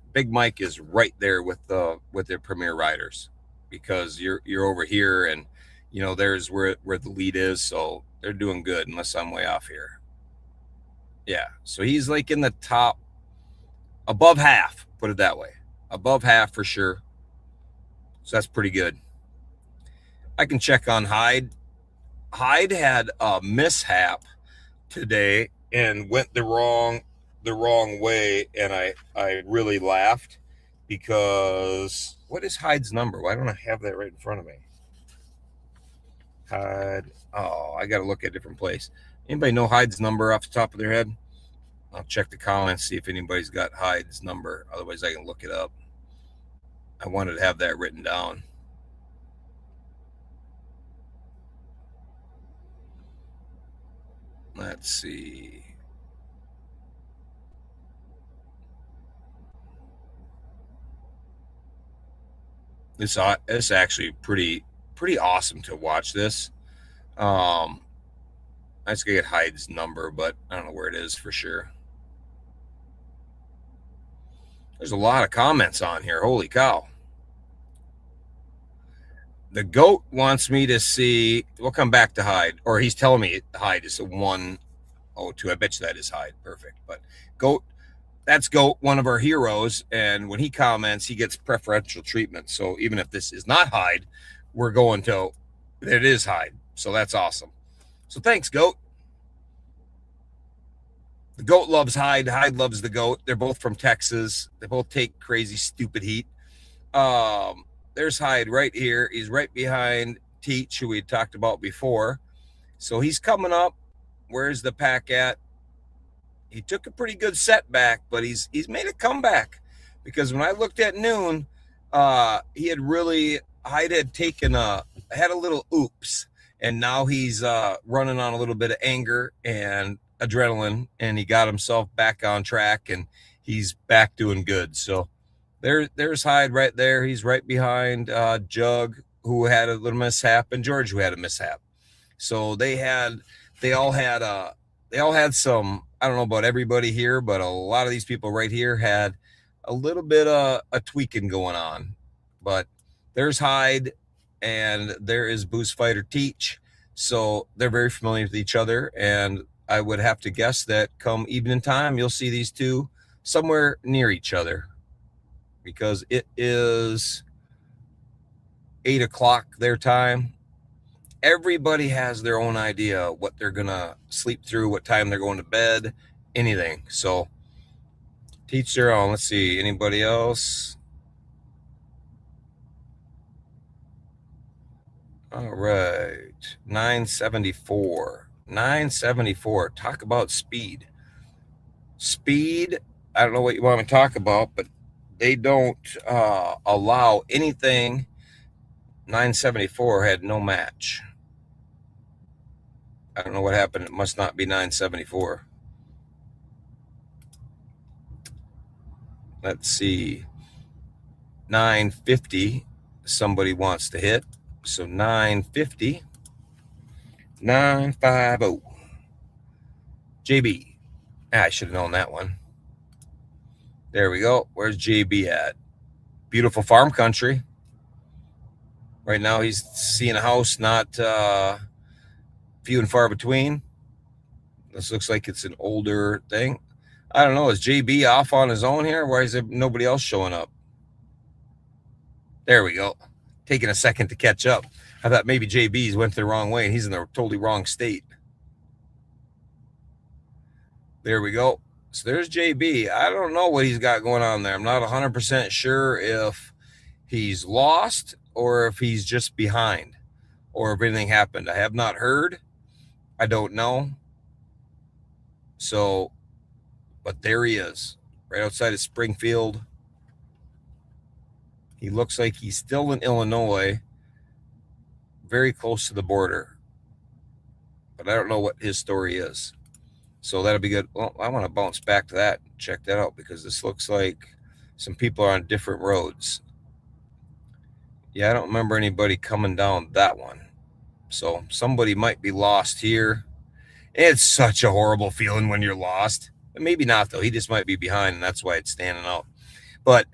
Speaker 1: right there with their premier riders, because you're over here, and there's where the lead is. So they're doing good, unless I'm way off here. Yeah, so he's like in the top, above half, put it that way. Above half for sure. So that's pretty good. I can check on Hyde. Hyde had a mishap today and went the wrong way, and I really laughed, because what is Hyde's number? Why don't I have that right in front of me? Hyde. Oh, I got to look at a different place. Anybody know Hyde's number off the top of their head? I'll check the comments, see if anybody's got Hyde's number. Otherwise, I can look it up. I wanted to have that written down. Let's see. This is actually pretty awesome to watch this. I just gotta get Hyde's number, but I don't know where it is for sure. There's a lot of comments on here. Holy cow. The GOAT wants me to see. We'll come back to Hyde, or he's telling me Hyde is a 102. I bet you that is Hyde. Perfect. But GOAT, that's GOAT, one of our heroes. And when he comments, he gets preferential treatment. So even if this is not Hyde, we're going to, it is Hyde. So that's awesome. So thanks, GOAT. The GOAT loves Hyde. Hyde loves the GOAT. They're both from Texas. They both take crazy, stupid heat. There's Hyde right here. He's right behind Teach, who we had talked about before. So he's coming up. Where's the pack at? he took a pretty good setback, but he's made a comeback, because when I looked at noon, he had really Hyde had had a little oops, and now he's running on a little bit of anger and adrenaline, and he got himself back on track, and he's back doing good. So there's Hyde right there. He's right behind Jug, who had a little mishap, and George, who had a mishap. So they all had some, I don't know about everybody here, but a lot of these people right here had a little bit of a tweaking going on. But there's Hyde and there is Boost Fighter Teach. So they're very familiar with each other. And I would have to guess that come evening time, you'll see these two somewhere near each other, because it is 8 o'clock their time. Everybody has their own idea what they're going to sleep through, what time they're going to bed, anything. So teach their own. Let's see. Anybody else? All right. 974. 974. Talk about speed. Speed. I don't know what you want to talk about, but they don't allow anything. 974 had no match. I don't know what happened. It must not be 974. Let's see. 950. Somebody wants to hit. So 950. 950. JB. I should have known that one. There we go. Where's JB at? Beautiful farm country. Right now he's seeing a house not few and far between. This looks like it's an older thing. I don't know. Is JB off on his own here? Why is there nobody else showing up? There we go. Taking a second to catch up. I thought maybe JB's went the wrong way and he's in the totally wrong state. There we go. So there's JB. I don't know what he's got going on there. I'm not 100% sure if he's lost or if he's just behind or if anything happened. I have not heard. I don't know. So, but there he is, right outside of Springfield. He looks like he's still in Illinois, very close to the border. But I don't know what his story is. So that'll be good. Well, I want to bounce back to that and check that out, because this looks like some people are on different roads. Yeah, I don't remember anybody coming down that one. So somebody might be lost here. It's such a horrible feeling when you're lost. Maybe not, though. He just might be behind, and that's why it's standing out. But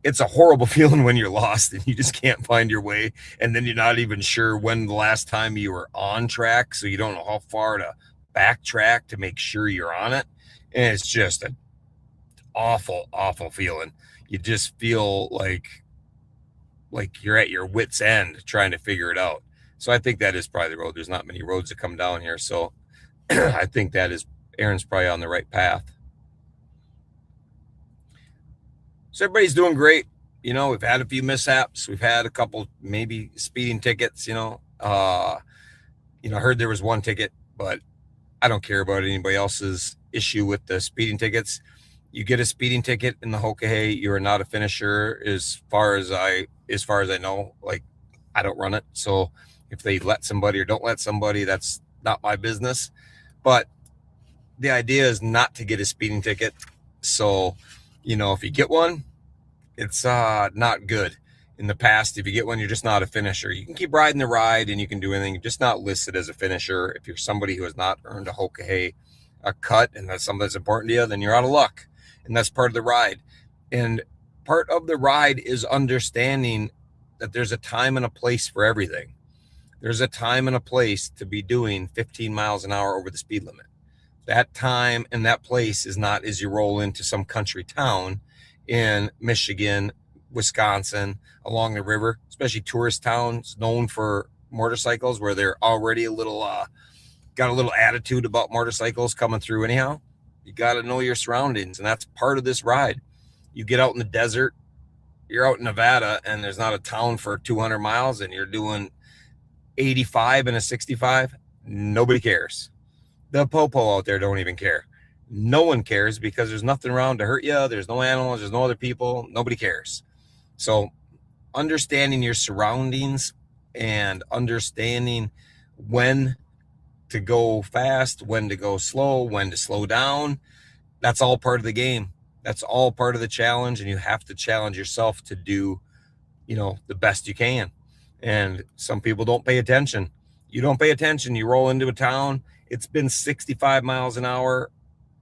Speaker 1: it's a horrible feeling when you're lost and you just can't find your way. And then you're not even sure when the last time you were on track, so you don't know how far to backtrack to make sure you're on it. And it's just an awful, awful feeling. You just feel like you're at your wit's end trying to figure it out. So I think that is probably the road. There's not many roads that come down here. So I think that is, Aaron's probably on the right path. So everybody's doing great. You know, we've had a few mishaps. We've had a couple, maybe speeding tickets, I heard there was one ticket, but I don't care about anybody else's issue with the speeding tickets. You get a speeding ticket in the Hokahay, you are not a finisher as far as I know. Like, I don't run it. So if they let somebody or don't let somebody, that's not my business. But the idea is not to get a speeding ticket. So, if you get one, it's not good. In the past, if you get one, you're just not a finisher. You can keep riding the ride and you can do anything. You're just not listed as a finisher. If you're somebody who has not earned a Hokahay a cut, and that's something that's important to you, then you're out of luck. And that's part of the ride. And part of the ride is understanding that there's a time and a place for everything. There's a time and a place to be doing 15 miles an hour over the speed limit. That time and that place is not as you roll into some country town in Michigan, Wisconsin, along the river, especially tourist towns known for motorcycles, where they're already got a little attitude about motorcycles coming through anyhow. You got to know your surroundings, and that's part of this ride. You get out in the desert, you're out in Nevada, and there's not a town for 200 miles, and you're doing 85 and a 65. Nobody cares. The popo out there don't even care. No one cares because there's nothing around to hurt you. There's no animals. There's no other people. Nobody cares. So understanding your surroundings and understanding when to go fast, when to go slow, when to slow down, that's all part of the game. That's all part of the challenge, and you have to challenge yourself to do, the best you can. And some people don't pay attention. You don't pay attention, you roll into a town, it's been 65 miles an hour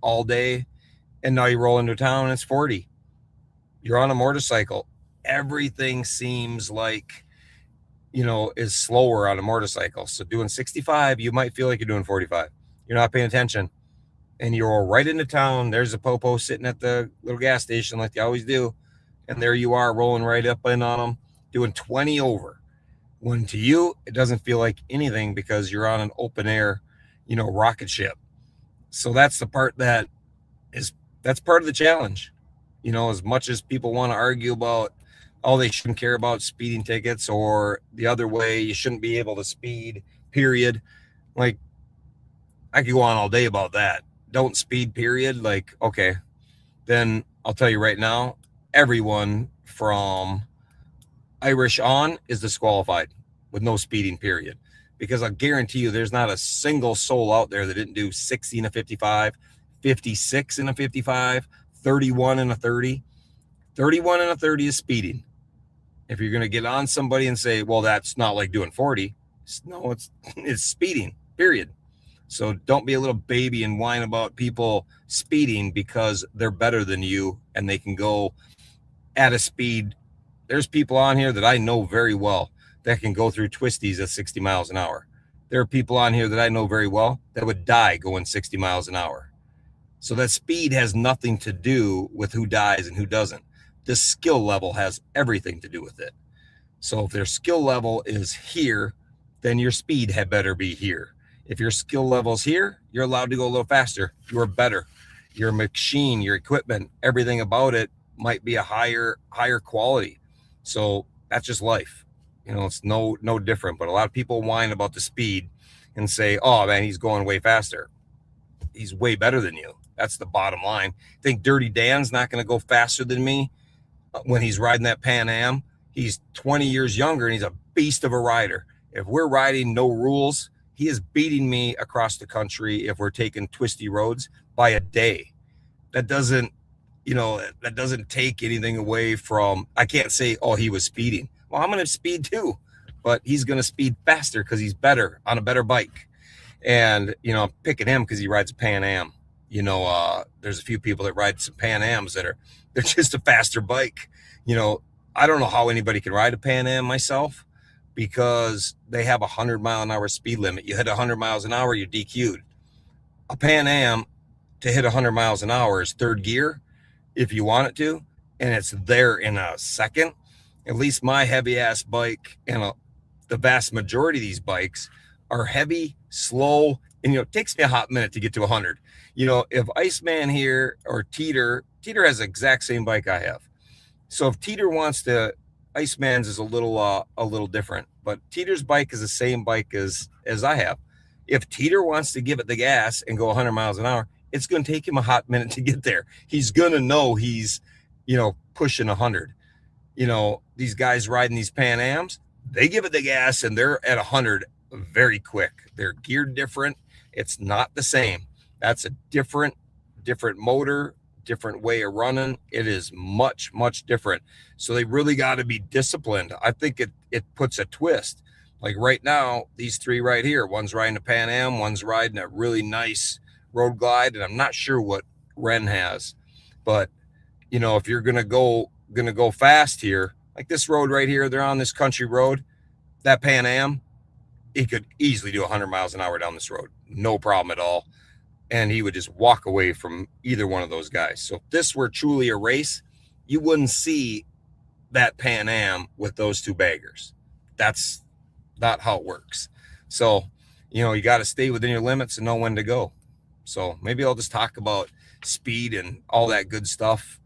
Speaker 1: all day, and now you roll into a town and it's 40. You're on a motorcycle. Everything seems like, is slower on a motorcycle. So doing 65, you might feel like you're doing 45. You're not paying attention. And you roll right into town. There's a popo sitting at the little gas station like they always do. And there you are rolling right up in on them, doing 20 over. When to you, it doesn't feel like anything because you're on an open air, rocket ship. So that's the part that's part of the challenge. As much as people want to argue about, oh, they shouldn't care about speeding tickets, or the other way, you shouldn't be able to speed, period. Like, I could go on all day about that. Don't speed, period. Like, okay, then I'll tell you right now, everyone from Irish on is disqualified with no speeding, period. Because I guarantee you there's not a single soul out there that didn't do 60 in a 55, 56 in a 55, 31 in a 30. 31 in a 30 is speeding. If you're going to get on somebody and say, well, that's not like doing 40. No, it's speeding, period. So don't be a little baby and whine about people speeding because they're better than you and they can go at a speed. There's people on here that I know very well that can go through twisties at 60 miles an hour. There are people on here that I know very well that would die going 60 miles an hour. So that speed has nothing to do with who dies and who doesn't. The skill level has everything to do with it. So if their skill level is here, then your speed had better be here. If your skill level's here, you're allowed to go a little faster. You're better. Your machine, your equipment, everything about it might be a higher quality. So that's just life. It's no different. But a lot of people whine about the speed and say, oh man, he's going way faster. He's way better than you. That's the bottom line. Think Dirty Dan's not going to go faster than me when he's riding that Pan Am? He's 20 years younger and he's a beast of a rider. If we're riding no rules, he is beating me across the country if we're taking twisty roads by a day. That doesn't take anything away from, I can't say, oh, he was speeding. Well, I'm going to speed too, but he's going to speed faster because he's better on a better bike. And, I'm picking him because he rides a Pan Am. There's a few people that ride some Pan Ams they're just a faster bike. I don't know how anybody can ride a Pan Am myself because they have 100-mile-an-hour speed limit. You hit 100 miles an hour, you're DQ'd. A Pan Am to hit 100 miles an hour is third gear if you want it to, and it's there in a second. At least my heavy-ass bike and the vast majority of these bikes are heavy, slow, and it takes me a hot minute to get to 100. If Iceman here or Teeter has the exact same bike I have. So if Teeter wants to, Iceman's is a little different, but Teeter's bike is the same bike as I have. If Teeter wants to give it the gas and go 100 miles an hour, it's going to take him a hot minute to get there. He's going to know he's, pushing 100. These guys riding these Pan Ams, they give it the gas and they're at 100 very quick. They're geared different. It's not the same. That's a different motor, different way of running. It is much, much different. So they really got to be disciplined. I think it puts a twist. Like right now, these three right here, one's riding a Pan Am, one's riding a really nice Road Glide, and I'm not sure what Ren has. But, if you're going to go fast here, like this road right here, they're on this country road, that Pan Am, he could easily do 100 miles an hour down this road. No problem at all. And he would just walk away from either one of those guys. So if this were truly a race, you wouldn't see that Pan Am with those two baggers. That's not how it works. So, you got to stay within your limits and know when to go. So maybe I'll just talk about speed and all that good stuff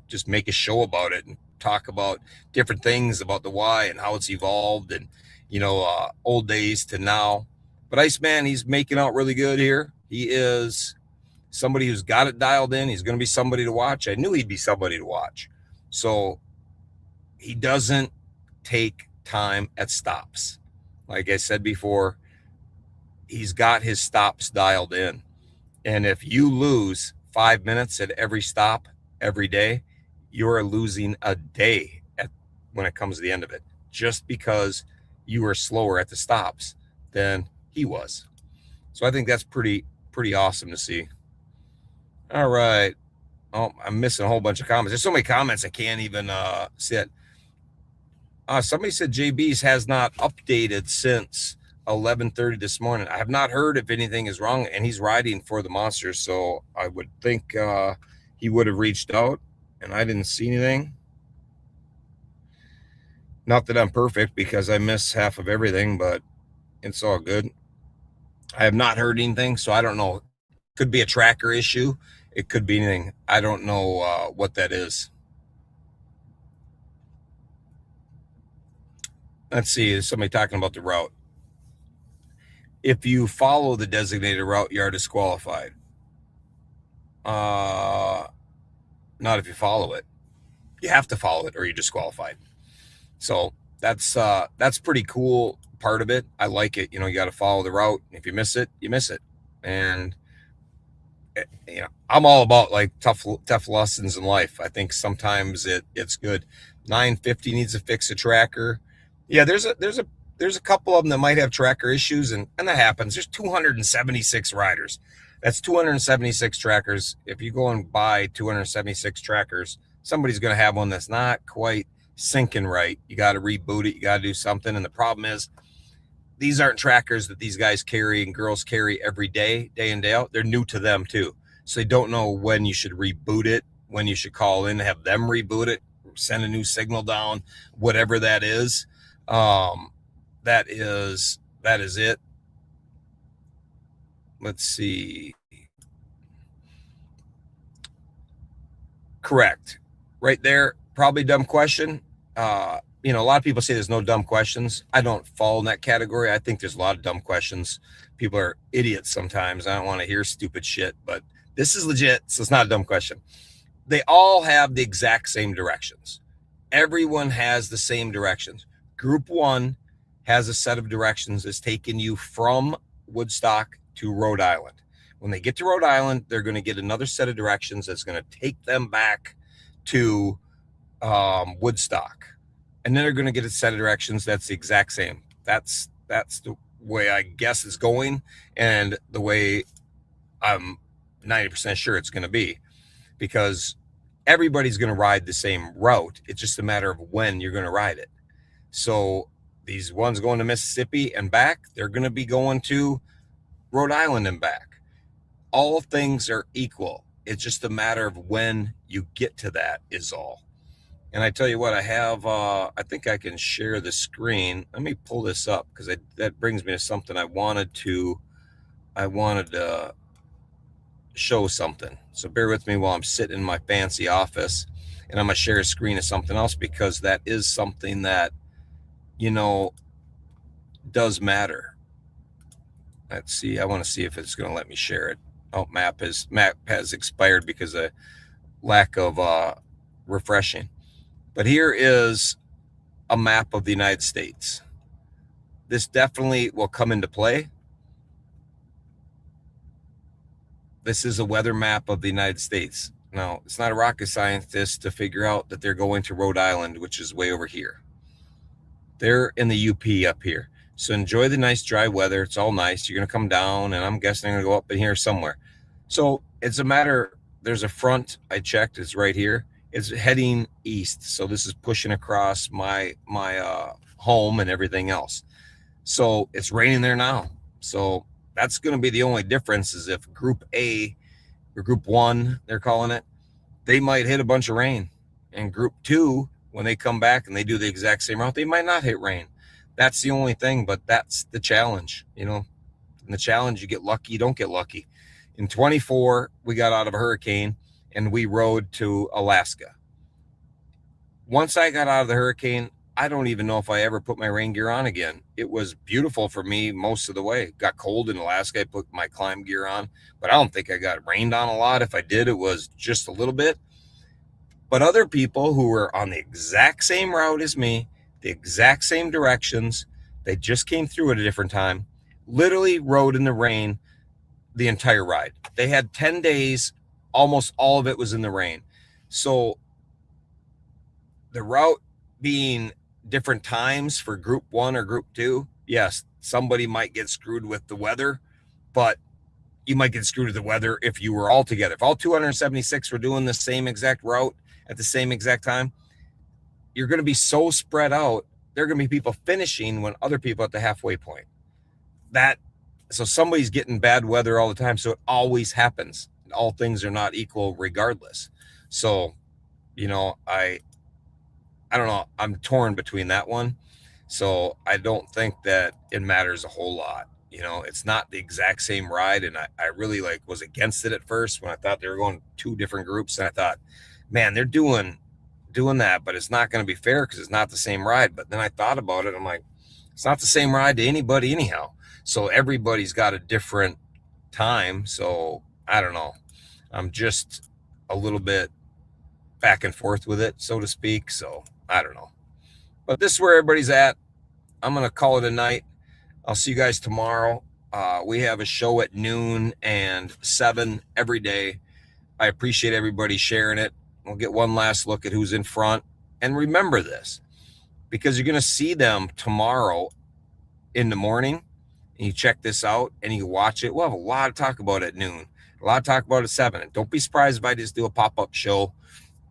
Speaker 1: just make a show about it and talk about different things about the why and how it's evolved and, old days to now. But Iceman, he's making out really good here. He is somebody who's got it dialed in. He's going to be somebody to watch. I knew he'd be somebody to watch. So he doesn't take time at stops. Like I said before, he's got his stops dialed in. And if you lose 5 minutes at every stop every day, you're losing a day when it comes to the end of it, just because you were slower at the stops than he was. So I think that's pretty awesome to see. All right. Oh, I'm missing a whole bunch of comments. There's so many comments I can't even see it. Somebody said JB's has not updated since 11:30 this morning. I have not heard if anything is wrong, and he's riding for the Monsters, so I would think he would have reached out, and I didn't see anything. Not that I'm perfect, because I miss half of everything, but it's all good. I have not heard anything, so I don't know. Could be a tracker issue. It could be anything. I don't know what that is. Let's see. There's somebody talking about the route. If you follow the designated route, you are disqualified. Not if you follow it. You have to follow it or you're disqualified. So that's pretty cool part of it. I like it. You know, you got to follow the route. If you miss it, you miss it. And you know, I'm all about like tough lessons in life. I think sometimes it's good. 950 needs to fix a tracker. Yeah, there's a couple of them that might have tracker issues, and that happens. There's 276 riders. That's 276 trackers. If you go and buy 276 trackers, somebody's going to have one that's not quite syncing right. You got to reboot it. You got to do something. And the problem is, these aren't trackers that these guys carry and girls carry every day, day in, day out. They're new to them too. So they don't know when you should reboot it, when you should call in, have them reboot it, send a new signal down, whatever that is. That is it. Let's see. Correct. Right there. Probably dumb question. You know, a lot of people say there's no dumb questions. I don't fall in that category. I think there's a lot of dumb questions. People are idiots sometimes. I don't want to hear stupid shit, but this is legit, so it's not a dumb question. They all have the exact same directions. Everyone has the same directions. Group 1 has a set of directions that's taking you from Woodstock to Rhode Island. When they get to Rhode Island, they're going to get another set of directions that's going to take them back to Woodstock. And then they're going to get a set of directions that's the exact same. That's the way I guess it's going, and the way I'm 90% sure it's going to be, because everybody's going to ride the same route. It's just a matter of when you're going to ride it. So these ones going to Mississippi and back, they're going to be going to Rhode Island and back. All things are equal. It's just a matter of when you get to that is all. And I tell you what, I have, I think I can share the screen. Let me pull this up, because that brings me to something I wanted to show something. So bear with me while I'm sitting in my fancy office, and I'm going to share a screen of something else, because that is something that, you know, does matter. Let's see. I want to see if it's going to let me share it. Oh, map has expired because of lack of refreshing. But here is a map of the United States. This definitely will come into play. This is a weather map of the United States. Now, it's not a rocket scientist to figure out that they're going to Rhode Island, which is way over here. They're in the UP up here. So enjoy the nice dry weather. It's all nice. You're going to come down, and I'm guessing they're going to go up in here somewhere. So it's a matter, there's a front I checked. It's right here. It's heading east. So this is pushing across my home and everything else. So it's raining there now. So that's going to be the only difference, is if Group A or Group 1, they're calling it, they might hit a bunch of rain. And Group 2, when they come back and they do the exact same route, they might not hit rain. That's the only thing, but that's the challenge, you know. In the challenge, you get lucky, you don't get lucky. In 24, we got out of a hurricane and we rode to Alaska. Once I got out of the hurricane, I don't even know if I ever put my rain gear on again. It was beautiful for me most of the way. It got cold in Alaska. I put my climb gear on, but I don't think I got rained on a lot. If I did, it was just a little bit. But other people who were on the exact same route as me, the exact same directions, they just came through at a different time, literally rode in the rain the entire ride. They had 10 days, almost all of it was in the rain. So the route being different times for group 1 or group 2, yes, somebody might get screwed with the weather, but you might get screwed with the weather if you were all together. If all 276 were doing the same exact route at the same exact time, you're going to be so spread out. There are going to be people finishing when other people at the halfway point. So somebody's getting bad weather all the time. So it always happens. All things are not equal regardless. So, I don't know. I'm torn between that one. So I don't think that it matters a whole lot. It's not the exact same ride. And I really was against it at first when I thought they were going 2 different groups. And I thought, man, they're doing that, but it's not going to be fair because it's not the same ride. But then I thought about it. I'm like, it's not the same ride to anybody anyhow. So everybody's got a different time. So I don't know. I'm just a little bit back and forth with it, so to speak. So I don't know. But this is where everybody's at. I'm going to call it a night. I'll see you guys tomorrow. We have a show at noon and 7 every day. I appreciate everybody sharing it. We'll get one last look at who's in front. And remember this, because you're going to see them tomorrow in the morning. And you check this out and you watch it. We'll have a lot to talk about at noon. A lot to talk about at 7. And don't be surprised if I just do a pop-up show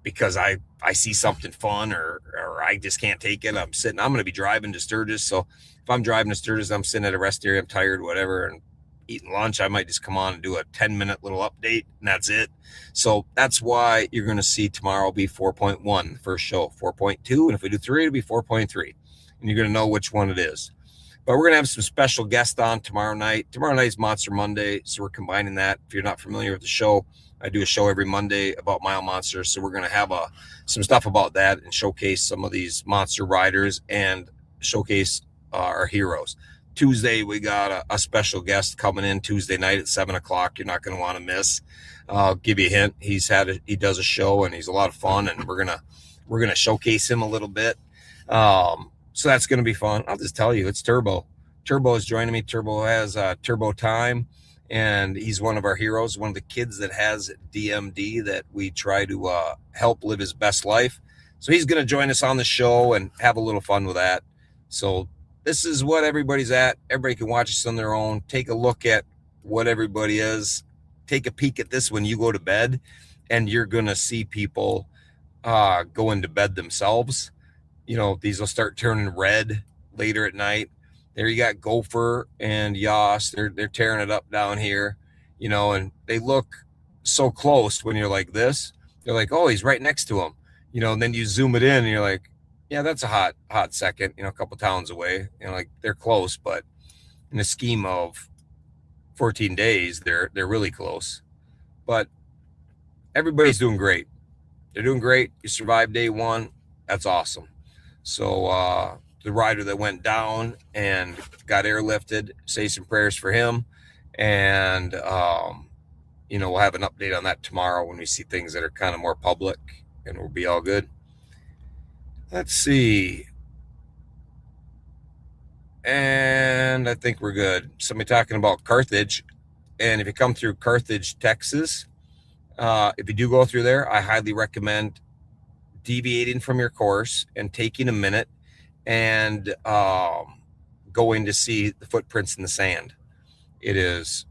Speaker 1: because I see something fun or I just can't take it. I'm going to be driving to Sturgis. So if I'm driving to Sturgis, I'm sitting at a rest area, I'm tired, whatever, and eating lunch, I might just come on and do a 10-minute little update, and that's it. So that's why you're going to see tomorrow be 4.1, the first show, 4.2, and if we do 3, it'll be 4.3, and you're going to know which one it is. But we're going to have some special guests on tomorrow night. Tomorrow night is Monster Monday, so we're combining that. If you're not familiar with the show, I do a show every Monday about mile monsters, so we're going to have some stuff about that and showcase some of these monster riders and showcase our heroes. Tuesday, we got a special guest coming in Tuesday night at 7:00. You're not going to want to miss. I'll give you a hint. He does a show and he's a lot of fun, and we're gonna showcase him a little bit. So that's going to be fun. I'll just tell you, it's Turbo. Turbo is joining me. Turbo has Turbo Time, and he's one of our heroes, one of the kids that has DMD that we try to help live his best life. So he's going to join us on the show and have a little fun with that. So this is what everybody's at. Everybody can watch us on their own. Take a look at what everybody is. Take a peek at this when you go to bed, and you're going to see people go into bed themselves. These will start turning red later at night. There you got Gopher and Yas. They're tearing it up down here, and they look so close when you're like this. They're like, oh, he's right next to him, and then you zoom it in and you're like, yeah, that's a hot second, a couple towns away, they're close, but in the scheme of 14 days, they're really close. But everybody's doing great. They're doing great. You survived day 1. That's awesome. So the rider that went down and got airlifted, say some prayers for him. And, we'll have an update on that tomorrow when we see things that are kind of more public, and we'll be all good. Let's see. And I think we're good. Somebody talking about Carthage. And if you come through Carthage, Texas, if you do go through there, I highly recommend deviating from your course and taking a minute and going to see the footprints in the sand. It is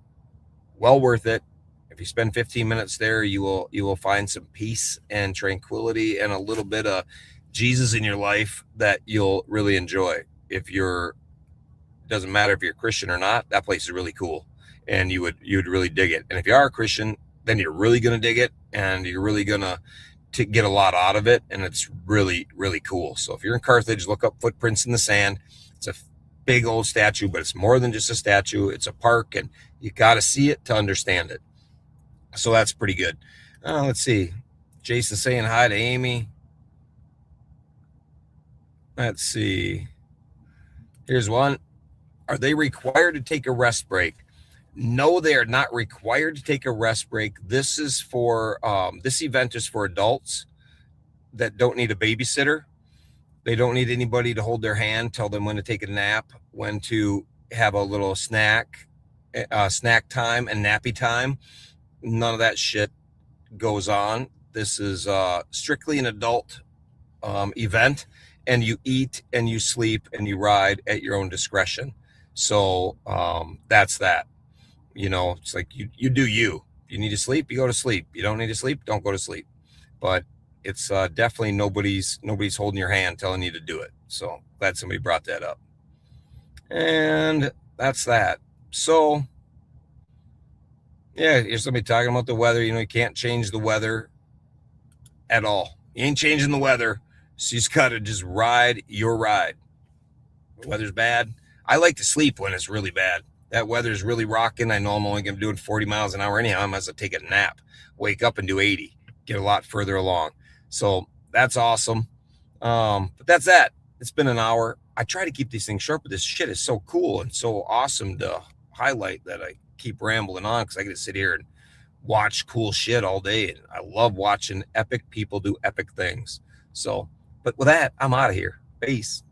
Speaker 1: well worth it. If you spend 15 minutes there, you will find some peace and tranquility and a little bit of Jesus in your life that you'll really enjoy. Doesn't matter if you're a Christian or not, that place is really cool, and you would really dig it. And if you are a Christian, then you're really going to dig it, and you're really going to get a lot out of it, and it's really, really cool. So if you're in Carthage, look up Footprints in the Sand. It's a big old statue, but it's more than just a statue. It's a park, and you got to see it to understand it. So that's pretty good. Let's see. Jason saying hi to Amy. Let's see. Here's one. Are they required to take a rest break? No, they are not required to take a rest break. This is for this event is for adults that don't need a babysitter. They don't need anybody to hold their hand, tell them when to take a nap, when to have a little snack time and nappy time. None of that shit goes on. This is strictly an adult event, and you eat and you sleep and you ride at your own discretion. So that's that. You know, it's like you do you. If you need to sleep, you go to sleep. You don't need to sleep, don't go to sleep. But it's definitely nobody's holding your hand telling you to do it. So glad somebody brought that up. And that's that. So yeah, here's somebody talking about the weather. You know, you can't change the weather at all. You ain't changing the weather. So you just got to just ride your ride. The weather's bad. I like to sleep when it's really bad. That weather's really rocking. I know I'm only going to be doing 40 miles an hour anyhow. I might as well take a nap, wake up and do 80, get a lot further along. So that's awesome. But that's that. It's been an hour. I try to keep these things short, but this shit is so cool and so awesome to highlight that I keep rambling on because I get to sit here and watch cool shit all day. And I love watching epic people do epic things. So, but with that, I'm out of here. Peace.